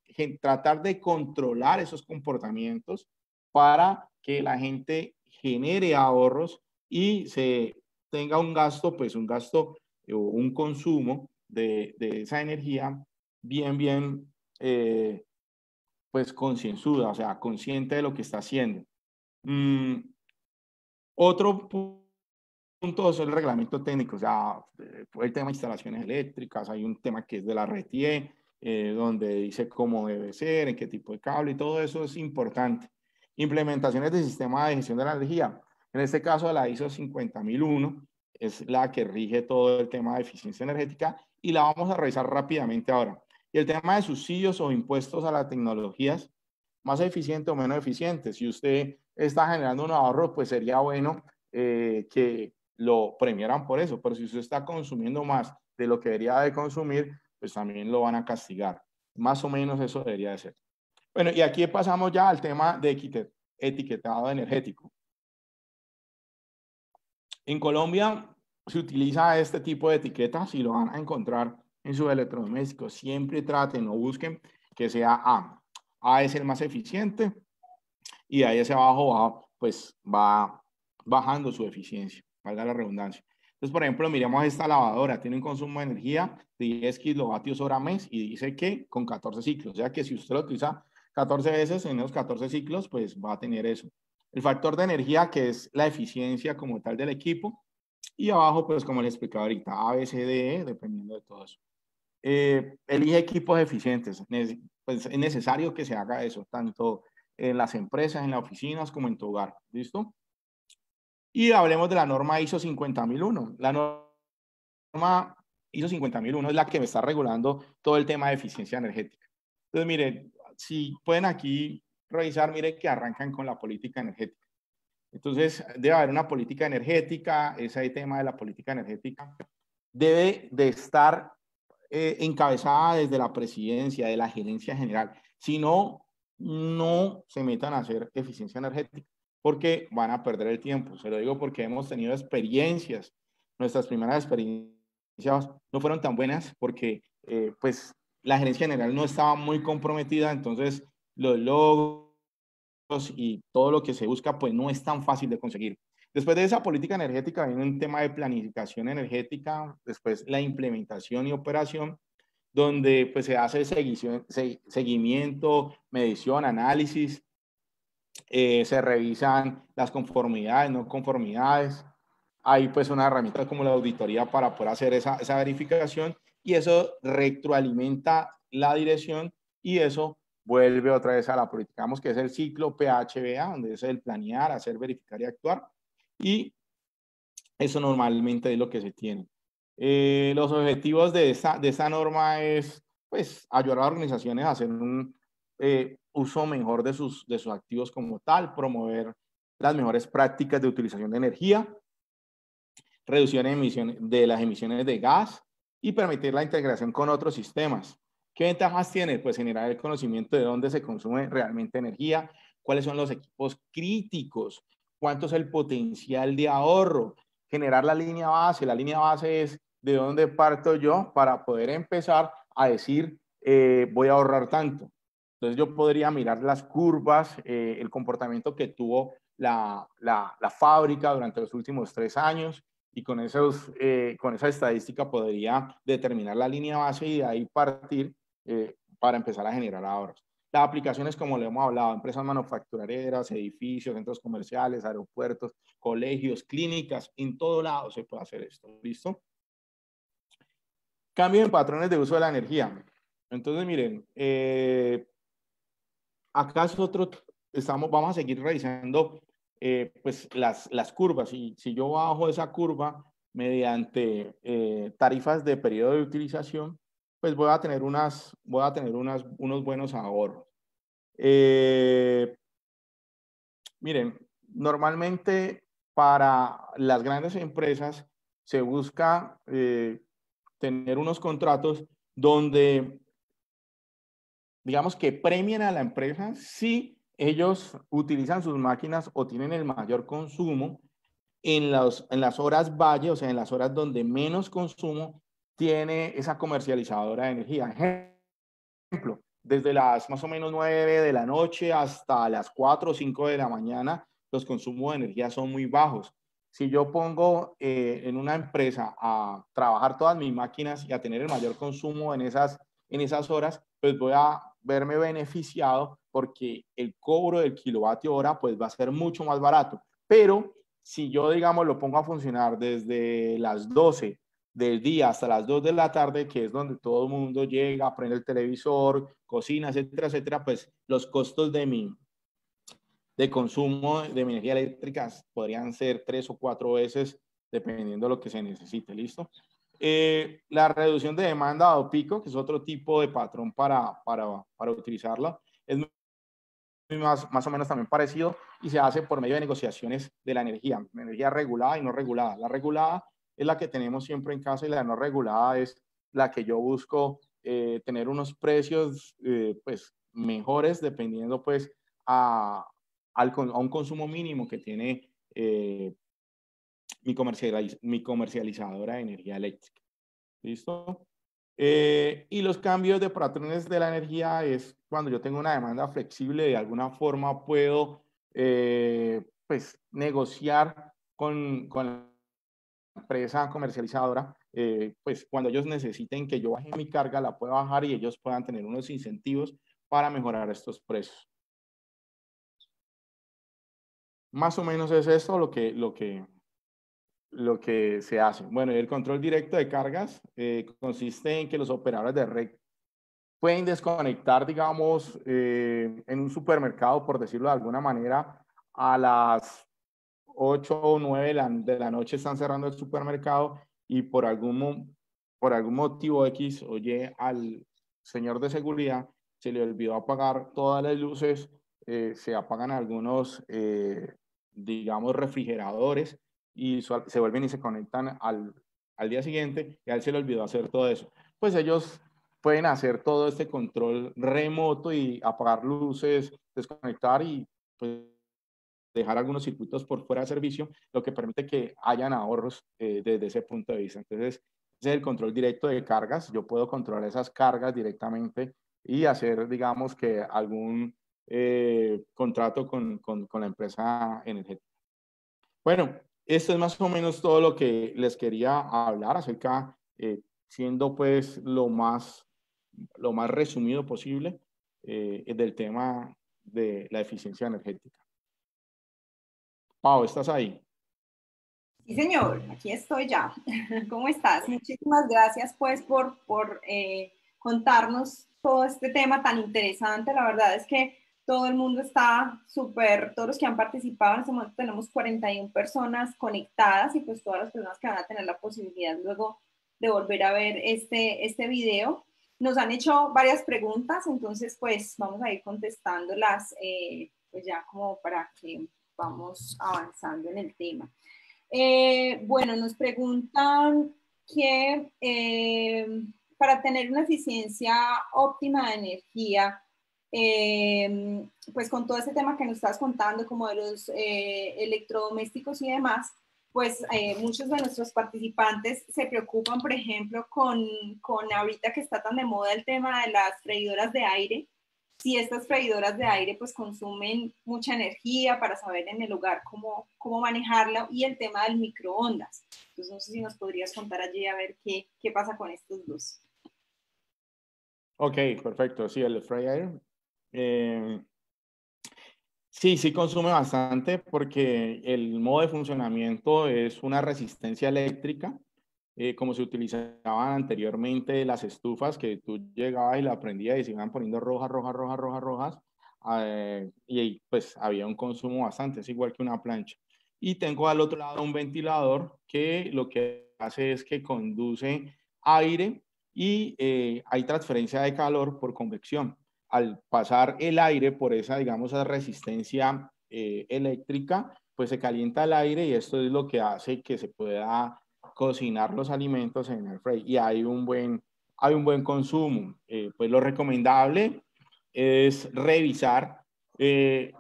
tratar de controlar esos comportamientos para que la gente genere ahorros y se tenga un gasto, pues un gasto o un consumo de esa energía bien pues concienzuda, o sea, consciente de lo que está haciendo. Otro punto es el reglamento técnico, o sea, el tema de instalaciones eléctricas, hay un tema que es de la RTE, donde dice cómo debe ser, en qué tipo de cable, y todo eso es importante. Implementaciones de sistema de gestión de la energía. En este caso, la ISO 50001 es la que rige todo el tema de eficiencia energética y la vamos a revisar rápidamente ahora. Y el tema de subsidios o impuestos a las tecnologías más eficientes o menos eficientes. Si usted está generando un ahorro, pues sería bueno que lo premiaran por eso. Pero si usted está consumiendo más de lo que debería de consumir, pues también lo van a castigar. Más o menos eso debería de ser. Bueno, y aquí pasamos ya al tema de etiquetado energético. En Colombia se utiliza este tipo de etiquetas y lo van a encontrar en sus electrodomésticos. Siempre traten o busquen que sea A. A es el más eficiente y ahí hacia abajo pues va bajando su eficiencia, valga la redundancia. Entonces, por ejemplo, miremos esta lavadora, tiene un consumo de energía de 10 kilovatios hora mes y dice que con 14 ciclos, o sea que si usted lo utiliza 14 veces en esos 14 ciclos, pues va a tener eso. El factor de energía, que es la eficiencia como tal del equipo, y abajo, pues como les explicaba ahorita, A, B, C, D, E, dependiendo de todo eso. Elige equipos eficientes, pues es necesario que se haga eso, tanto en las empresas, en las oficinas, como en tu hogar, ¿listo? Y hablemos de la norma ISO 50001. La norma ISO 50001 es la que me está regulando todo el tema de eficiencia energética. Entonces, miren, si pueden aquí revisar, miren que arrancan con la política energética. Entonces, debe haber una política energética, ese tema de la política energética debe de estar encabezada desde la presidencia, de la gerencia general. Si no, no se metan a hacer eficiencia energética porque van a perder el tiempo. Se lo digo porque hemos tenido experiencias. Nuestras primeras experiencias no fueron tan buenas porque pues la gerencia general no estaba muy comprometida, entonces los logros y todo lo que se busca pues no es tan fácil de conseguir. Después de esa política energética viene un tema de planificación energética, después la implementación y operación, donde pues se hace seguimiento, medición, análisis, se revisan las conformidades, no conformidades. Hay pues una herramienta como la auditoría para poder hacer esa verificación y eso retroalimenta la dirección y eso vuelve otra vez a la política. Digamos que es el ciclo PHBA, donde es el planear, hacer, verificar y actuar. Y eso normalmente es lo que se tiene. Los objetivos de esta norma es pues, ayudar a las organizaciones a hacer un uso mejor de sus activos como tal, promover las mejores prácticas de utilización de energía, reducción de las emisiones de gas y permitir la integración con otros sistemas. ¿Qué ventajas tiene? Pues generar el conocimiento de dónde se consume realmente energía, cuáles son los equipos críticos, cuánto es el potencial de ahorro, generar la línea base. La línea base es de dónde parto yo para poder empezar a decir, voy a ahorrar tanto. Entonces yo podría mirar las curvas, el comportamiento que tuvo la fábrica durante los últimos 3 años, y con esa estadística podría determinar la línea base y de ahí partir para empezar a generar ahorros. Las aplicaciones, como le hemos hablado, empresas manufactureras, edificios, centros comerciales, aeropuertos, colegios, clínicas, en todo lado se puede hacer esto. ¿Listo? Cambio en patrones de uso de la energía. Entonces, miren, acá nosotros vamos a seguir revisando pues las curvas. Si yo bajo esa curva mediante tarifas de periodo de utilización, pues voy a tener unos buenos ahorros. Miren, normalmente para las grandes empresas se busca tener unos contratos donde, digamos, que premien a la empresa si ellos utilizan sus máquinas o tienen el mayor consumo en las horas valle, o sea, en las horas donde menos consumo tiene esa comercializadora de energía. Ejemplo, desde las más o menos 9 de la noche hasta las 4 o 5 de la mañana, los consumos de energía son muy bajos. Si yo pongo en una empresa a trabajar todas mis máquinas y a tener el mayor consumo en esas horas, pues voy a verme beneficiado porque el cobro del kilovatio hora pues va a ser mucho más barato. Pero si yo, digamos, lo pongo a funcionar desde las 12 del día hasta las 2 de la tarde, que es donde todo el mundo llega, prende el televisor, cocina, etcétera, etcétera, pues los costos de consumo de mi energía eléctrica podrían ser 3 o 4 veces, dependiendo de lo que se necesite. ¿Listo? La reducción de demanda o pico, que es otro tipo de patrón para utilizarla, es más o menos también parecido y se hace por medio de negociaciones de la energía regulada y no regulada. La regulada es la que tenemos siempre en casa y la no regulada es la que yo busco tener unos precios pues mejores dependiendo pues a un consumo mínimo que tiene mi comercializadora de energía eléctrica. ¿Listo? Y los cambios de patrones de la energía es cuando yo tengo una demanda flexible, de alguna forma puedo pues negociar con la empresa comercializadora, pues cuando ellos necesiten que yo baje mi carga, la pueda bajar y ellos puedan tener unos incentivos para mejorar estos precios. Más o menos es esto lo que se hace. Bueno, y el control directo de cargas consiste en que los operadores de red pueden desconectar, digamos, en un supermercado, por decirlo de alguna manera, a las 8 o 9 de la noche están cerrando el supermercado y por algún motivo X, oye, al señor de seguridad se le olvidó apagar todas las luces, se apagan algunos, digamos, refrigeradores y se vuelven y se conectan al día siguiente y a él se le olvidó hacer todo eso. Pues ellos pueden hacer todo este control remoto y apagar luces, desconectar y pues dejar algunos circuitos por fuera de servicio, lo que permite que hayan ahorros desde ese punto de vista. Entonces, ese es el control directo de cargas. Yo puedo controlar esas cargas directamente y hacer, digamos, que algún contrato con la empresa energética. Bueno, esto es más o menos todo lo que les quería hablar acerca, siendo pues lo más resumido posible del tema de la eficiencia energética. Pau, ¿estás ahí? Sí, señor, aquí estoy ya. ¿Cómo estás? Muchísimas gracias pues por contarnos todo este tema tan interesante. La verdad es que todo el mundo está súper, todos los que han participado en este momento tenemos 41 personas conectadas y pues todas las personas que van a tener la posibilidad luego de volver a ver este video. Nos han hecho varias preguntas, entonces pues vamos a ir contestándolas pues ya como para que vamos avanzando en el tema. Bueno, nos preguntan que para tener una eficiencia óptima de energía, pues con todo este tema que nos estás contando, como de los electrodomésticos y demás, pues muchos de nuestros participantes se preocupan, por ejemplo, con ahorita que está tan de moda el tema de las freidoras de aire. Si estas freidoras de aire pues consumen mucha energía para saber en el hogar cómo manejarla, y el tema del microondas. Entonces no sé si nos podrías contar allí a ver qué pasa con estos dos. Ok, perfecto. Sí, el fryer. Sí consume bastante porque el modo de funcionamiento es una resistencia eléctrica, como se utilizaban anteriormente las estufas, que tú llegabas y la prendías y se iban poniendo rojas, rojas, rojas, rojas, rojas, y pues había un consumo bastante, es igual que una plancha. Y tengo al otro lado un ventilador que lo que hace es que conduce aire y hay transferencia de calor por convección. Al pasar el aire por esa, digamos, esa resistencia eléctrica, pues se calienta el aire y esto es lo que hace que se pueda cocinar los alimentos en el fray y hay un buen consumo. Pues lo recomendable es revisar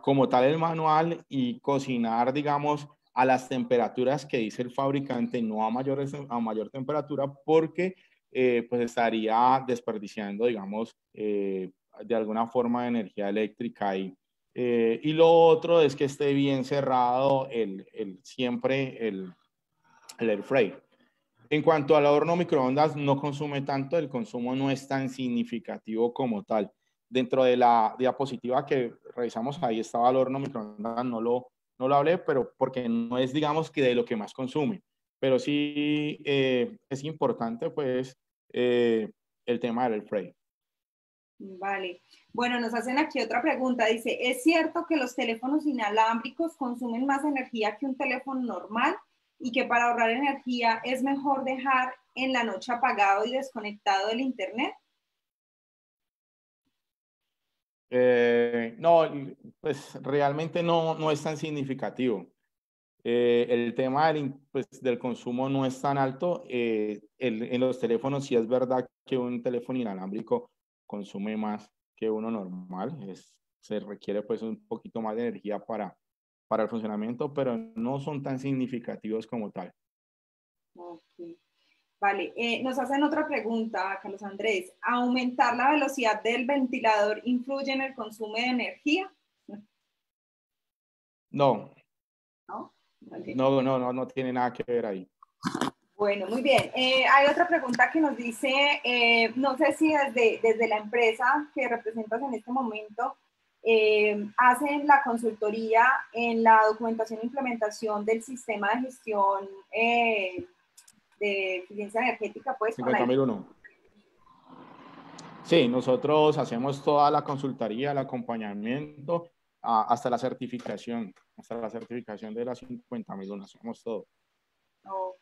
como tal el manual y cocinar, digamos, a las temperaturas que dice el fabricante, no a mayor temperatura, porque pues estaría desperdiciando, digamos, de alguna forma de energía eléctrica ahí. Y lo otro es que esté bien cerrado siempre el air fryer. En cuanto al horno microondas, no consume tanto, el consumo no es tan significativo como tal. Dentro de la diapositiva que revisamos, ahí estaba el horno microondas, no lo hablé, pero porque no es, digamos, que de lo que más consume. Pero sí es importante, pues, el tema del air fryer. Vale. Bueno, nos hacen aquí otra pregunta. Dice, ¿es cierto que los teléfonos inalámbricos consumen más energía que un teléfono normal y que para ahorrar energía es mejor dejar en la noche apagado y desconectado del internet? No, pues realmente no es tan significativo. El tema del consumo no es tan alto. En los teléfonos sí es verdad que un teléfono inalámbrico consume más que uno normal. Se requiere pues un poquito más de energía para el funcionamiento, pero no son tan significativos como tal. Okay. Vale, nos hacen otra pregunta, Carlos Andrés. ¿Aumentar la velocidad del ventilador influye en el consumo de energía? No, ¿No? Vale. no tiene nada que ver ahí. Bueno, muy bien. Hay otra pregunta que nos dice, no sé si desde la empresa que representas en este momento, hacen la consultoría en la documentación e implementación del sistema de gestión de eficiencia energética, pues, con la... 50.001. Sí, nosotros hacemos toda la consultoría, el acompañamiento, hasta la certificación de las 50.001, hacemos todo. Ok,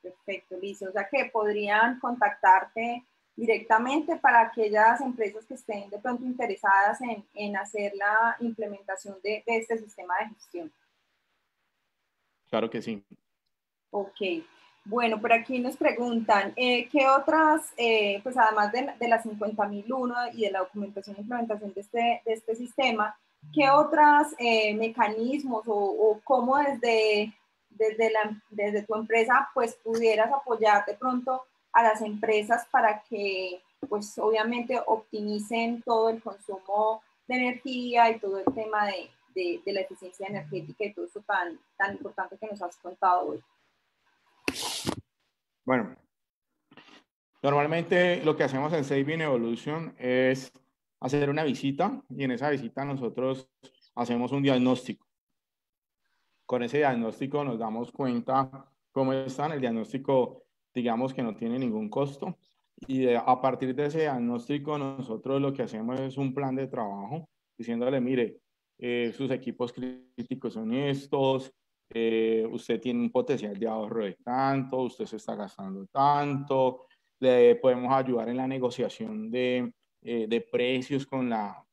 perfecto, listo. O sea que podrían contactarte directamente para aquellas empresas que estén de pronto interesadas en hacer la implementación de este sistema de gestión. Claro que sí. Ok. Bueno, por aquí nos preguntan, ¿qué otras, pues además de la 50.001 y de la documentación e implementación de este sistema, qué otros mecanismos o cómo desde tu empresa pues pudieras apoyar de pronto a las empresas para que pues obviamente optimicen todo el consumo de energía y todo el tema de la eficiencia energética y todo eso tan importante que nos has contado hoy? Bueno, normalmente lo que hacemos en Saving Evolution es hacer una visita y en esa visita nosotros hacemos un diagnóstico. Con ese diagnóstico nos damos cuenta cómo están. El diagnóstico, digamos que no tiene ningún costo. Y a partir de ese diagnóstico nosotros lo que hacemos es un plan de trabajo diciéndole, mire, sus equipos críticos son estos, usted tiene un potencial de ahorro de tanto, usted se está gastando tanto, le podemos ayudar en la negociación de precios con la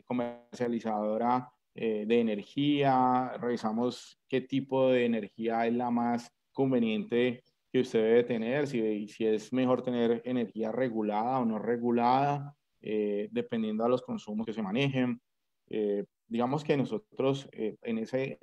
comercializadora de energía, revisamos qué tipo de energía es la más conveniente que usted debe tener, si es mejor tener energía regulada o no regulada, dependiendo de los consumos que se manejen. Digamos que nosotros desde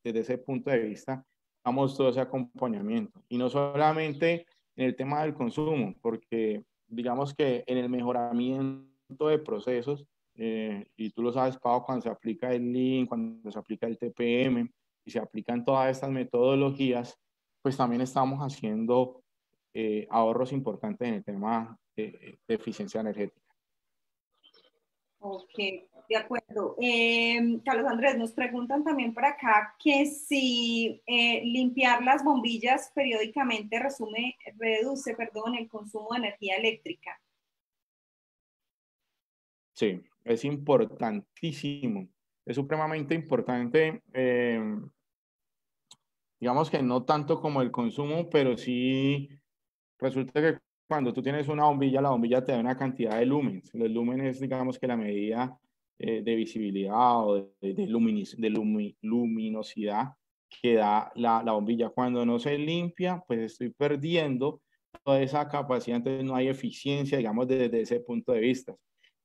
ese punto de vista damos todo ese acompañamiento y no solamente en el tema del consumo, porque digamos que en el mejoramiento de procesos, y tú lo sabes, Pau, cuando se aplica el Lean, cuando se aplica el TPM y se aplican todas estas metodologías, pues también estamos haciendo ahorros importantes en el tema de eficiencia energética. Ok, de acuerdo. Carlos Andrés, nos preguntan también por acá que si limpiar las bombillas periódicamente reduce, perdón, el consumo de energía eléctrica. Sí, es importantísimo, es supremamente importante, digamos que no tanto como el consumo, pero sí resulta que cuando tú tienes una bombilla, la bombilla te da una cantidad de lúmenes. Los lúmenes, digamos que la medida de visibilidad o luminosidad que da la bombilla. Cuando no se limpia, pues estoy perdiendo toda esa capacidad, entonces no hay eficiencia, digamos, desde ese punto de vista.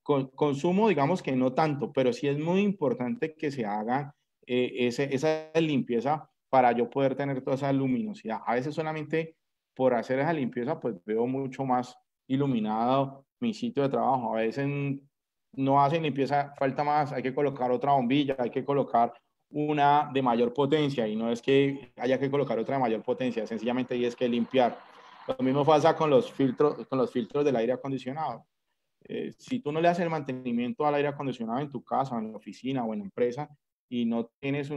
Consumo, digamos que no tanto, pero sí es muy importante que se haga esa limpieza para yo poder tener toda esa luminosidad. A veces solamente por hacer esa limpieza, pues veo mucho más iluminado mi sitio de trabajo. A veces no hacen limpieza, falta más, hay que colocar otra bombilla, hay que colocar una de mayor potencia y no es que haya que colocar otra de mayor potencia, sencillamente ahí es que limpiar. Lo mismo pasa con los filtros del aire acondicionado. Si tú no le haces el mantenimiento al aire acondicionado en tu casa, en la oficina o en la empresa y no tienes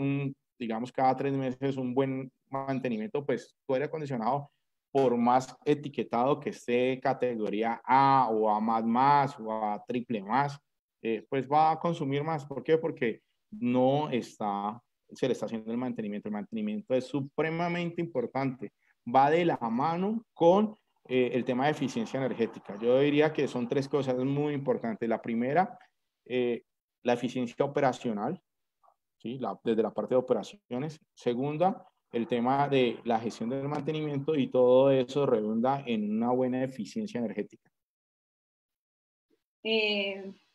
digamos, cada 3 meses un buen mantenimiento, pues tu aire acondicionado, por más etiquetado que esté categoría A o A o A triple más, pues va a consumir más. ¿Por qué? Porque no se le está haciendo el mantenimiento. El mantenimiento es supremamente importante. Va de la mano con el tema de eficiencia energética. Yo diría que son 3 cosas muy importantes. La primera, la eficiencia operacional, ¿sí? Desde la parte de operaciones. Segunda, el tema de la gestión del mantenimiento y todo eso redunda en una buena eficiencia energética.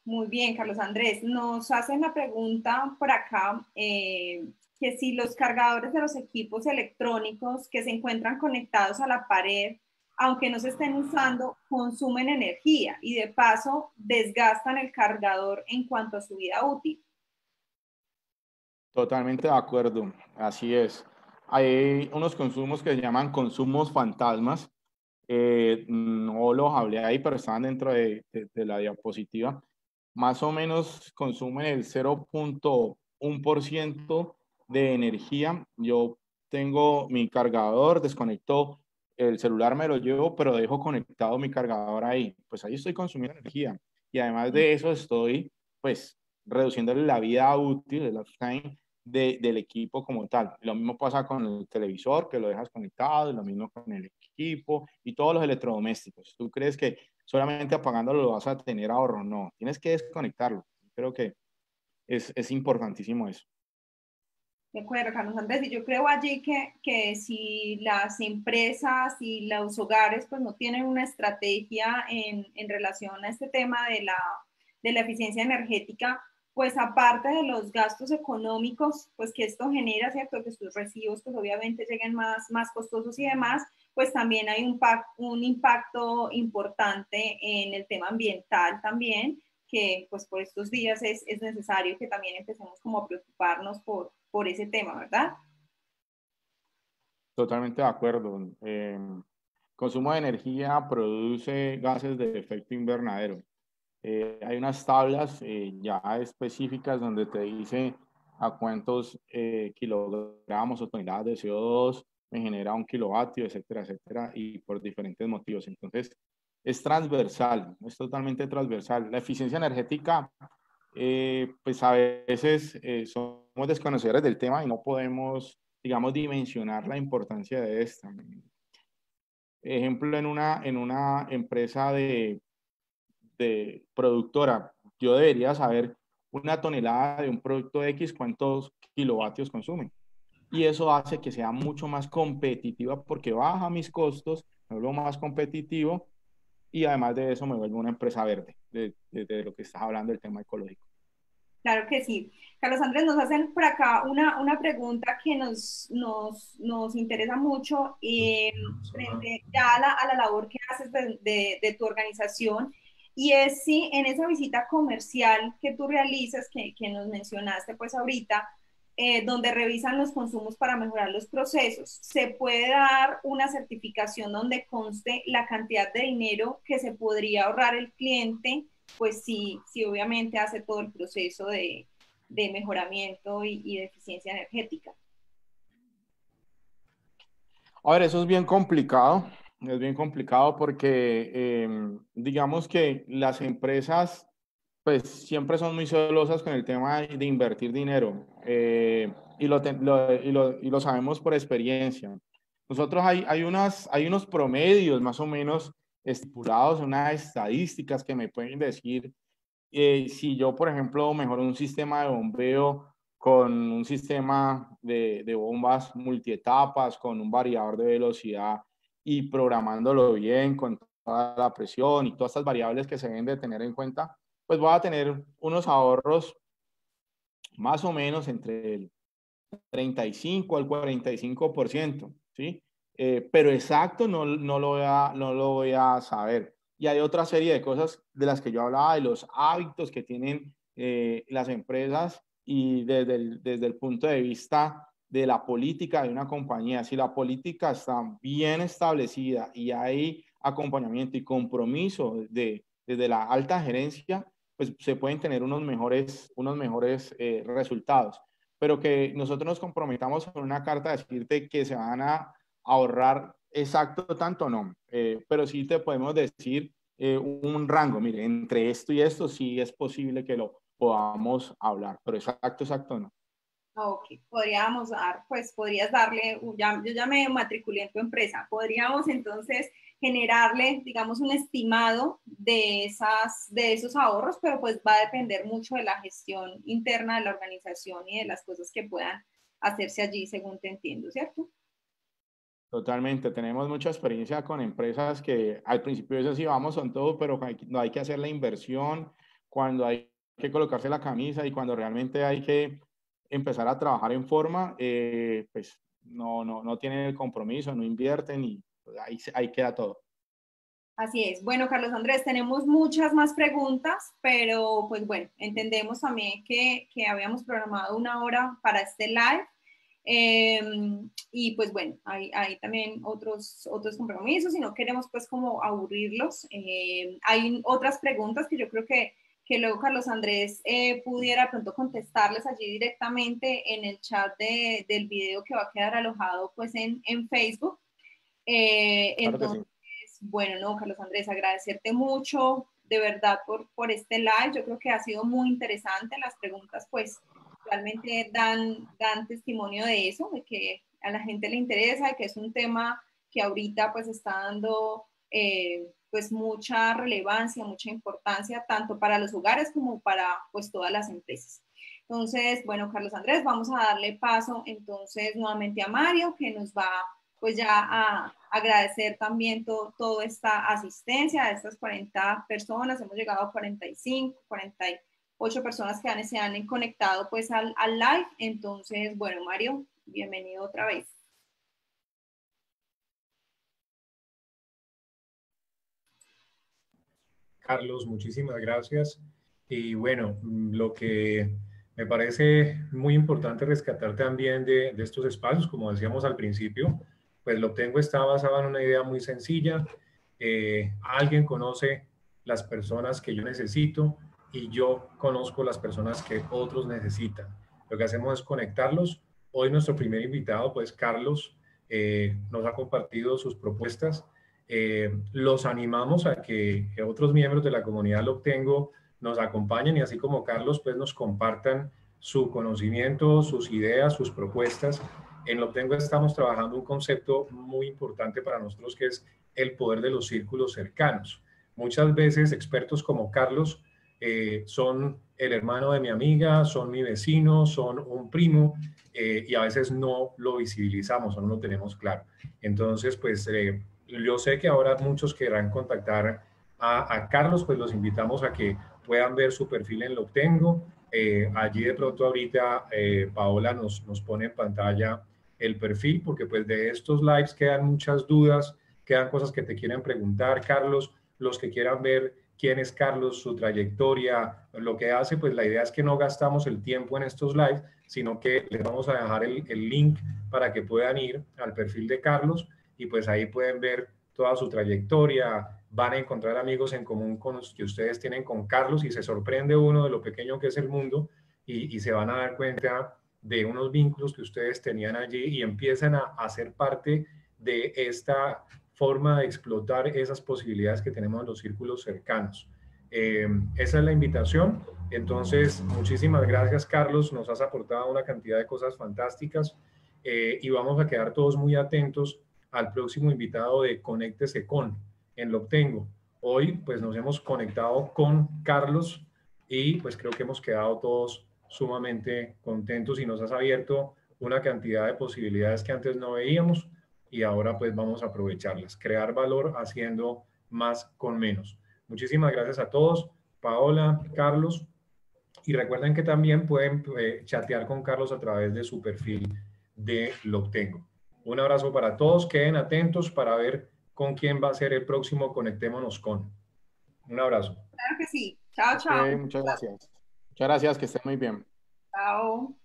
Muy bien, Carlos Andrés. Nos hacen la pregunta por acá que si los cargadores de los equipos electrónicos que se encuentran conectados a la pared, aunque no se estén usando, consumen energía y de paso desgastan el cargador en cuanto a su vida útil. Totalmente de acuerdo, así es. Hay unos consumos que se llaman consumos fantasmas. No los hablé ahí, pero estaban dentro de la diapositiva. Más o menos consumen el 0.1% de energía. Yo tengo mi cargador, desconecto el celular, me lo llevo, pero dejo conectado mi cargador ahí. Pues ahí estoy consumiendo energía. Y además de eso estoy, pues, reduciéndole la vida útil, el lifetime del equipo como tal. Lo mismo pasa con el televisor, que lo dejas conectado, lo mismo con el equipo y todos los electrodomésticos. ¿Tú crees que solamente apagándolo lo vas a tener ahorro? No, tienes que desconectarlo. Creo que es importantísimo eso. De acuerdo, Carlos Andrés. Y yo creo allí que si las empresas y los hogares pues no tienen una estrategia en relación a este tema de la eficiencia energética, pues aparte de los gastos económicos pues que esto genera, ¿cierto? Que sus recibos pues obviamente lleguen más costosos y demás, pues también hay un impacto importante en el tema ambiental también, que pues por estos días es necesario que también empecemos como a preocuparnos por ese tema, ¿verdad? Totalmente de acuerdo. Consumo de energía produce gases de efecto invernadero. Hay unas tablas ya específicas donde te dice a cuántos kilogramos o toneladas de CO2 me genera un kilovatio, etcétera, etcétera, y por diferentes motivos. Entonces, es transversal, es totalmente transversal. La eficiencia energética, pues a veces somos desconocedores del tema y no podemos, digamos, dimensionar la importancia de esta. ejemplo, en una empresa de productora, yo debería saber una tonelada de un producto X cuántos kilovatios consume. Y eso hace que sea mucho más competitiva porque baja mis costos, me vuelvo más competitivo y además de eso me vuelvo una empresa verde, de lo que estás hablando del tema ecológico. Claro que sí. Carlos Andrés, nos hacen por acá una pregunta que nos interesa mucho frente ya a la labor que haces de tu organización, y es si en esa visita comercial que tú realizas, que nos mencionaste pues ahorita, donde revisan los consumos para mejorar los procesos, se puede dar una certificación donde conste la cantidad de dinero que se podría ahorrar el cliente, pues sí, sí obviamente hace todo el proceso de mejoramiento y de eficiencia energética. A ver, eso es bien complicado porque digamos que las empresas pues siempre son muy celosas con el tema de invertir dinero y lo sabemos por experiencia. Nosotros hay unos promedios más o menos estipulados, unas estadísticas que me pueden decir si yo, por ejemplo, mejoro un sistema de bombeo con un sistema de bombas multietapas, con un variador de velocidad y programándolo bien con toda la presión y todas estas variables que se deben de tener en cuenta, pues voy a tener unos ahorros más o menos entre el 35 al 45%, ¿sí? Pero exacto no lo voy a saber. Y hay otra serie de cosas de las que yo hablaba, de los hábitos que tienen las empresas y desde el punto de vista de la política de una compañía. Si la política está bien establecida y hay acompañamiento y compromiso desde la alta gerencia, pues se pueden tener unos mejores resultados. Pero que nosotros nos comprometamos con una carta a decirte que se van a ahorrar exacto tanto, no. Pero sí te podemos decir un rango, mire, entre esto y esto sí es posible que lo podamos hablar, pero exacto no. Ok, podríamos dar, pues podrías darle, yo ya me matriculé en tu empresa, podríamos entonces generarle, digamos, un estimado de esos ahorros, pero pues va a depender mucho de la gestión interna de la organización y de las cosas que puedan hacerse allí, según te entiendo, ¿cierto? Totalmente, tenemos mucha experiencia con empresas que al principio eso sí vamos con todo, pero no hay que hacer la inversión, cuando hay que colocarse la camisa y cuando realmente hay que empezar a trabajar en forma, pues no tienen el compromiso, no invierten y pues, ahí queda todo. Así es. Bueno, Carlos Andrés, tenemos muchas más preguntas, pero pues bueno, entendemos también que habíamos programado una hora para este live. Y pues bueno, hay también otros compromisos y no queremos pues como aburrirlos. Hay otras preguntas que yo creo que luego Carlos Andrés pudiera pronto contestarles allí directamente en el chat del video que va a quedar alojado pues en Facebook. Claro que Entonces, sí. bueno, no, Carlos Andrés, agradecerte mucho de verdad por este live. Yo creo que ha sido muy interesante. Las preguntas pues realmente dan testimonio de eso, de que a la gente le interesa, de que es un tema que ahorita pues está dando pues mucha relevancia, mucha importancia, tanto para los hogares como para pues todas las empresas. Entonces, bueno, Carlos Andrés, vamos a darle paso entonces nuevamente a Mario, que nos va pues ya a agradecer también toda esta asistencia a estas 40 personas. Hemos llegado a 45, 48 personas que se han conectado pues al live. Entonces, bueno, Mario, bienvenido otra vez. Carlos, muchísimas gracias. Y bueno, lo que me parece muy importante rescatar también de estos espacios, como decíamos al principio, pues lo tengo está basado en una idea muy sencilla. Alguien conoce las personas que yo necesito y yo conozco las personas que otros necesitan. Lo que hacemos es conectarlos. Hoy nuestro primer invitado, pues Carlos, nos ha compartido sus propuestas. Los animamos a que otros miembros de la comunidad lo obtengo nos acompañen y así como Carlos, pues nos compartan su conocimiento, sus ideas, sus propuestas. En lo obtengo estamos trabajando un concepto muy importante para nosotros que es el poder de los círculos cercanos. Muchas veces expertos como Carlos son el hermano de mi amiga, son mi vecino, son un primo, y a veces no lo visibilizamos o no lo tenemos claro. Entonces, pues yo sé que ahora muchos querrán contactar a Carlos, pues los invitamos a que puedan ver su perfil en Lobtengo. Allí de pronto ahorita Paola nos pone en pantalla el perfil, porque pues de estos lives quedan muchas dudas, quedan cosas que te quieren preguntar, Carlos. Los que quieran ver quién es Carlos, su trayectoria, lo que hace, pues la idea es que no gastamos el tiempo en estos lives, sino que les vamos a dejar el link para que puedan ir al perfil de Carlos y pues ahí pueden ver toda su trayectoria, van a encontrar amigos en común con los que ustedes tienen con Carlos y se sorprende uno de lo pequeño que es el mundo y se van a dar cuenta de unos vínculos que ustedes tenían allí y empiezan a ser parte de esta forma de explotar esas posibilidades que tenemos en los círculos cercanos. Esa es la invitación. Entonces, muchísimas gracias, Carlos. Nos has aportado una cantidad de cosas fantásticas y vamos a quedar todos muy atentos al próximo invitado de Conéctese con en Lobtengo. Hoy, pues nos hemos conectado con Carlos y pues creo que hemos quedado todos sumamente contentos y nos has abierto una cantidad de posibilidades que antes no veíamos y ahora pues vamos a aprovecharlas, crear valor haciendo más con menos. Muchísimas gracias a todos, Paola, Carlos, y recuerden que también pueden chatear con Carlos a través de su perfil de Lobtengo. Un abrazo para todos, queden atentos para ver con quién va a ser el próximo Conectémonos con. Un abrazo. Claro que sí. Chao, chao. Muchas gracias. Muchas gracias, que estén muy bien. Chao.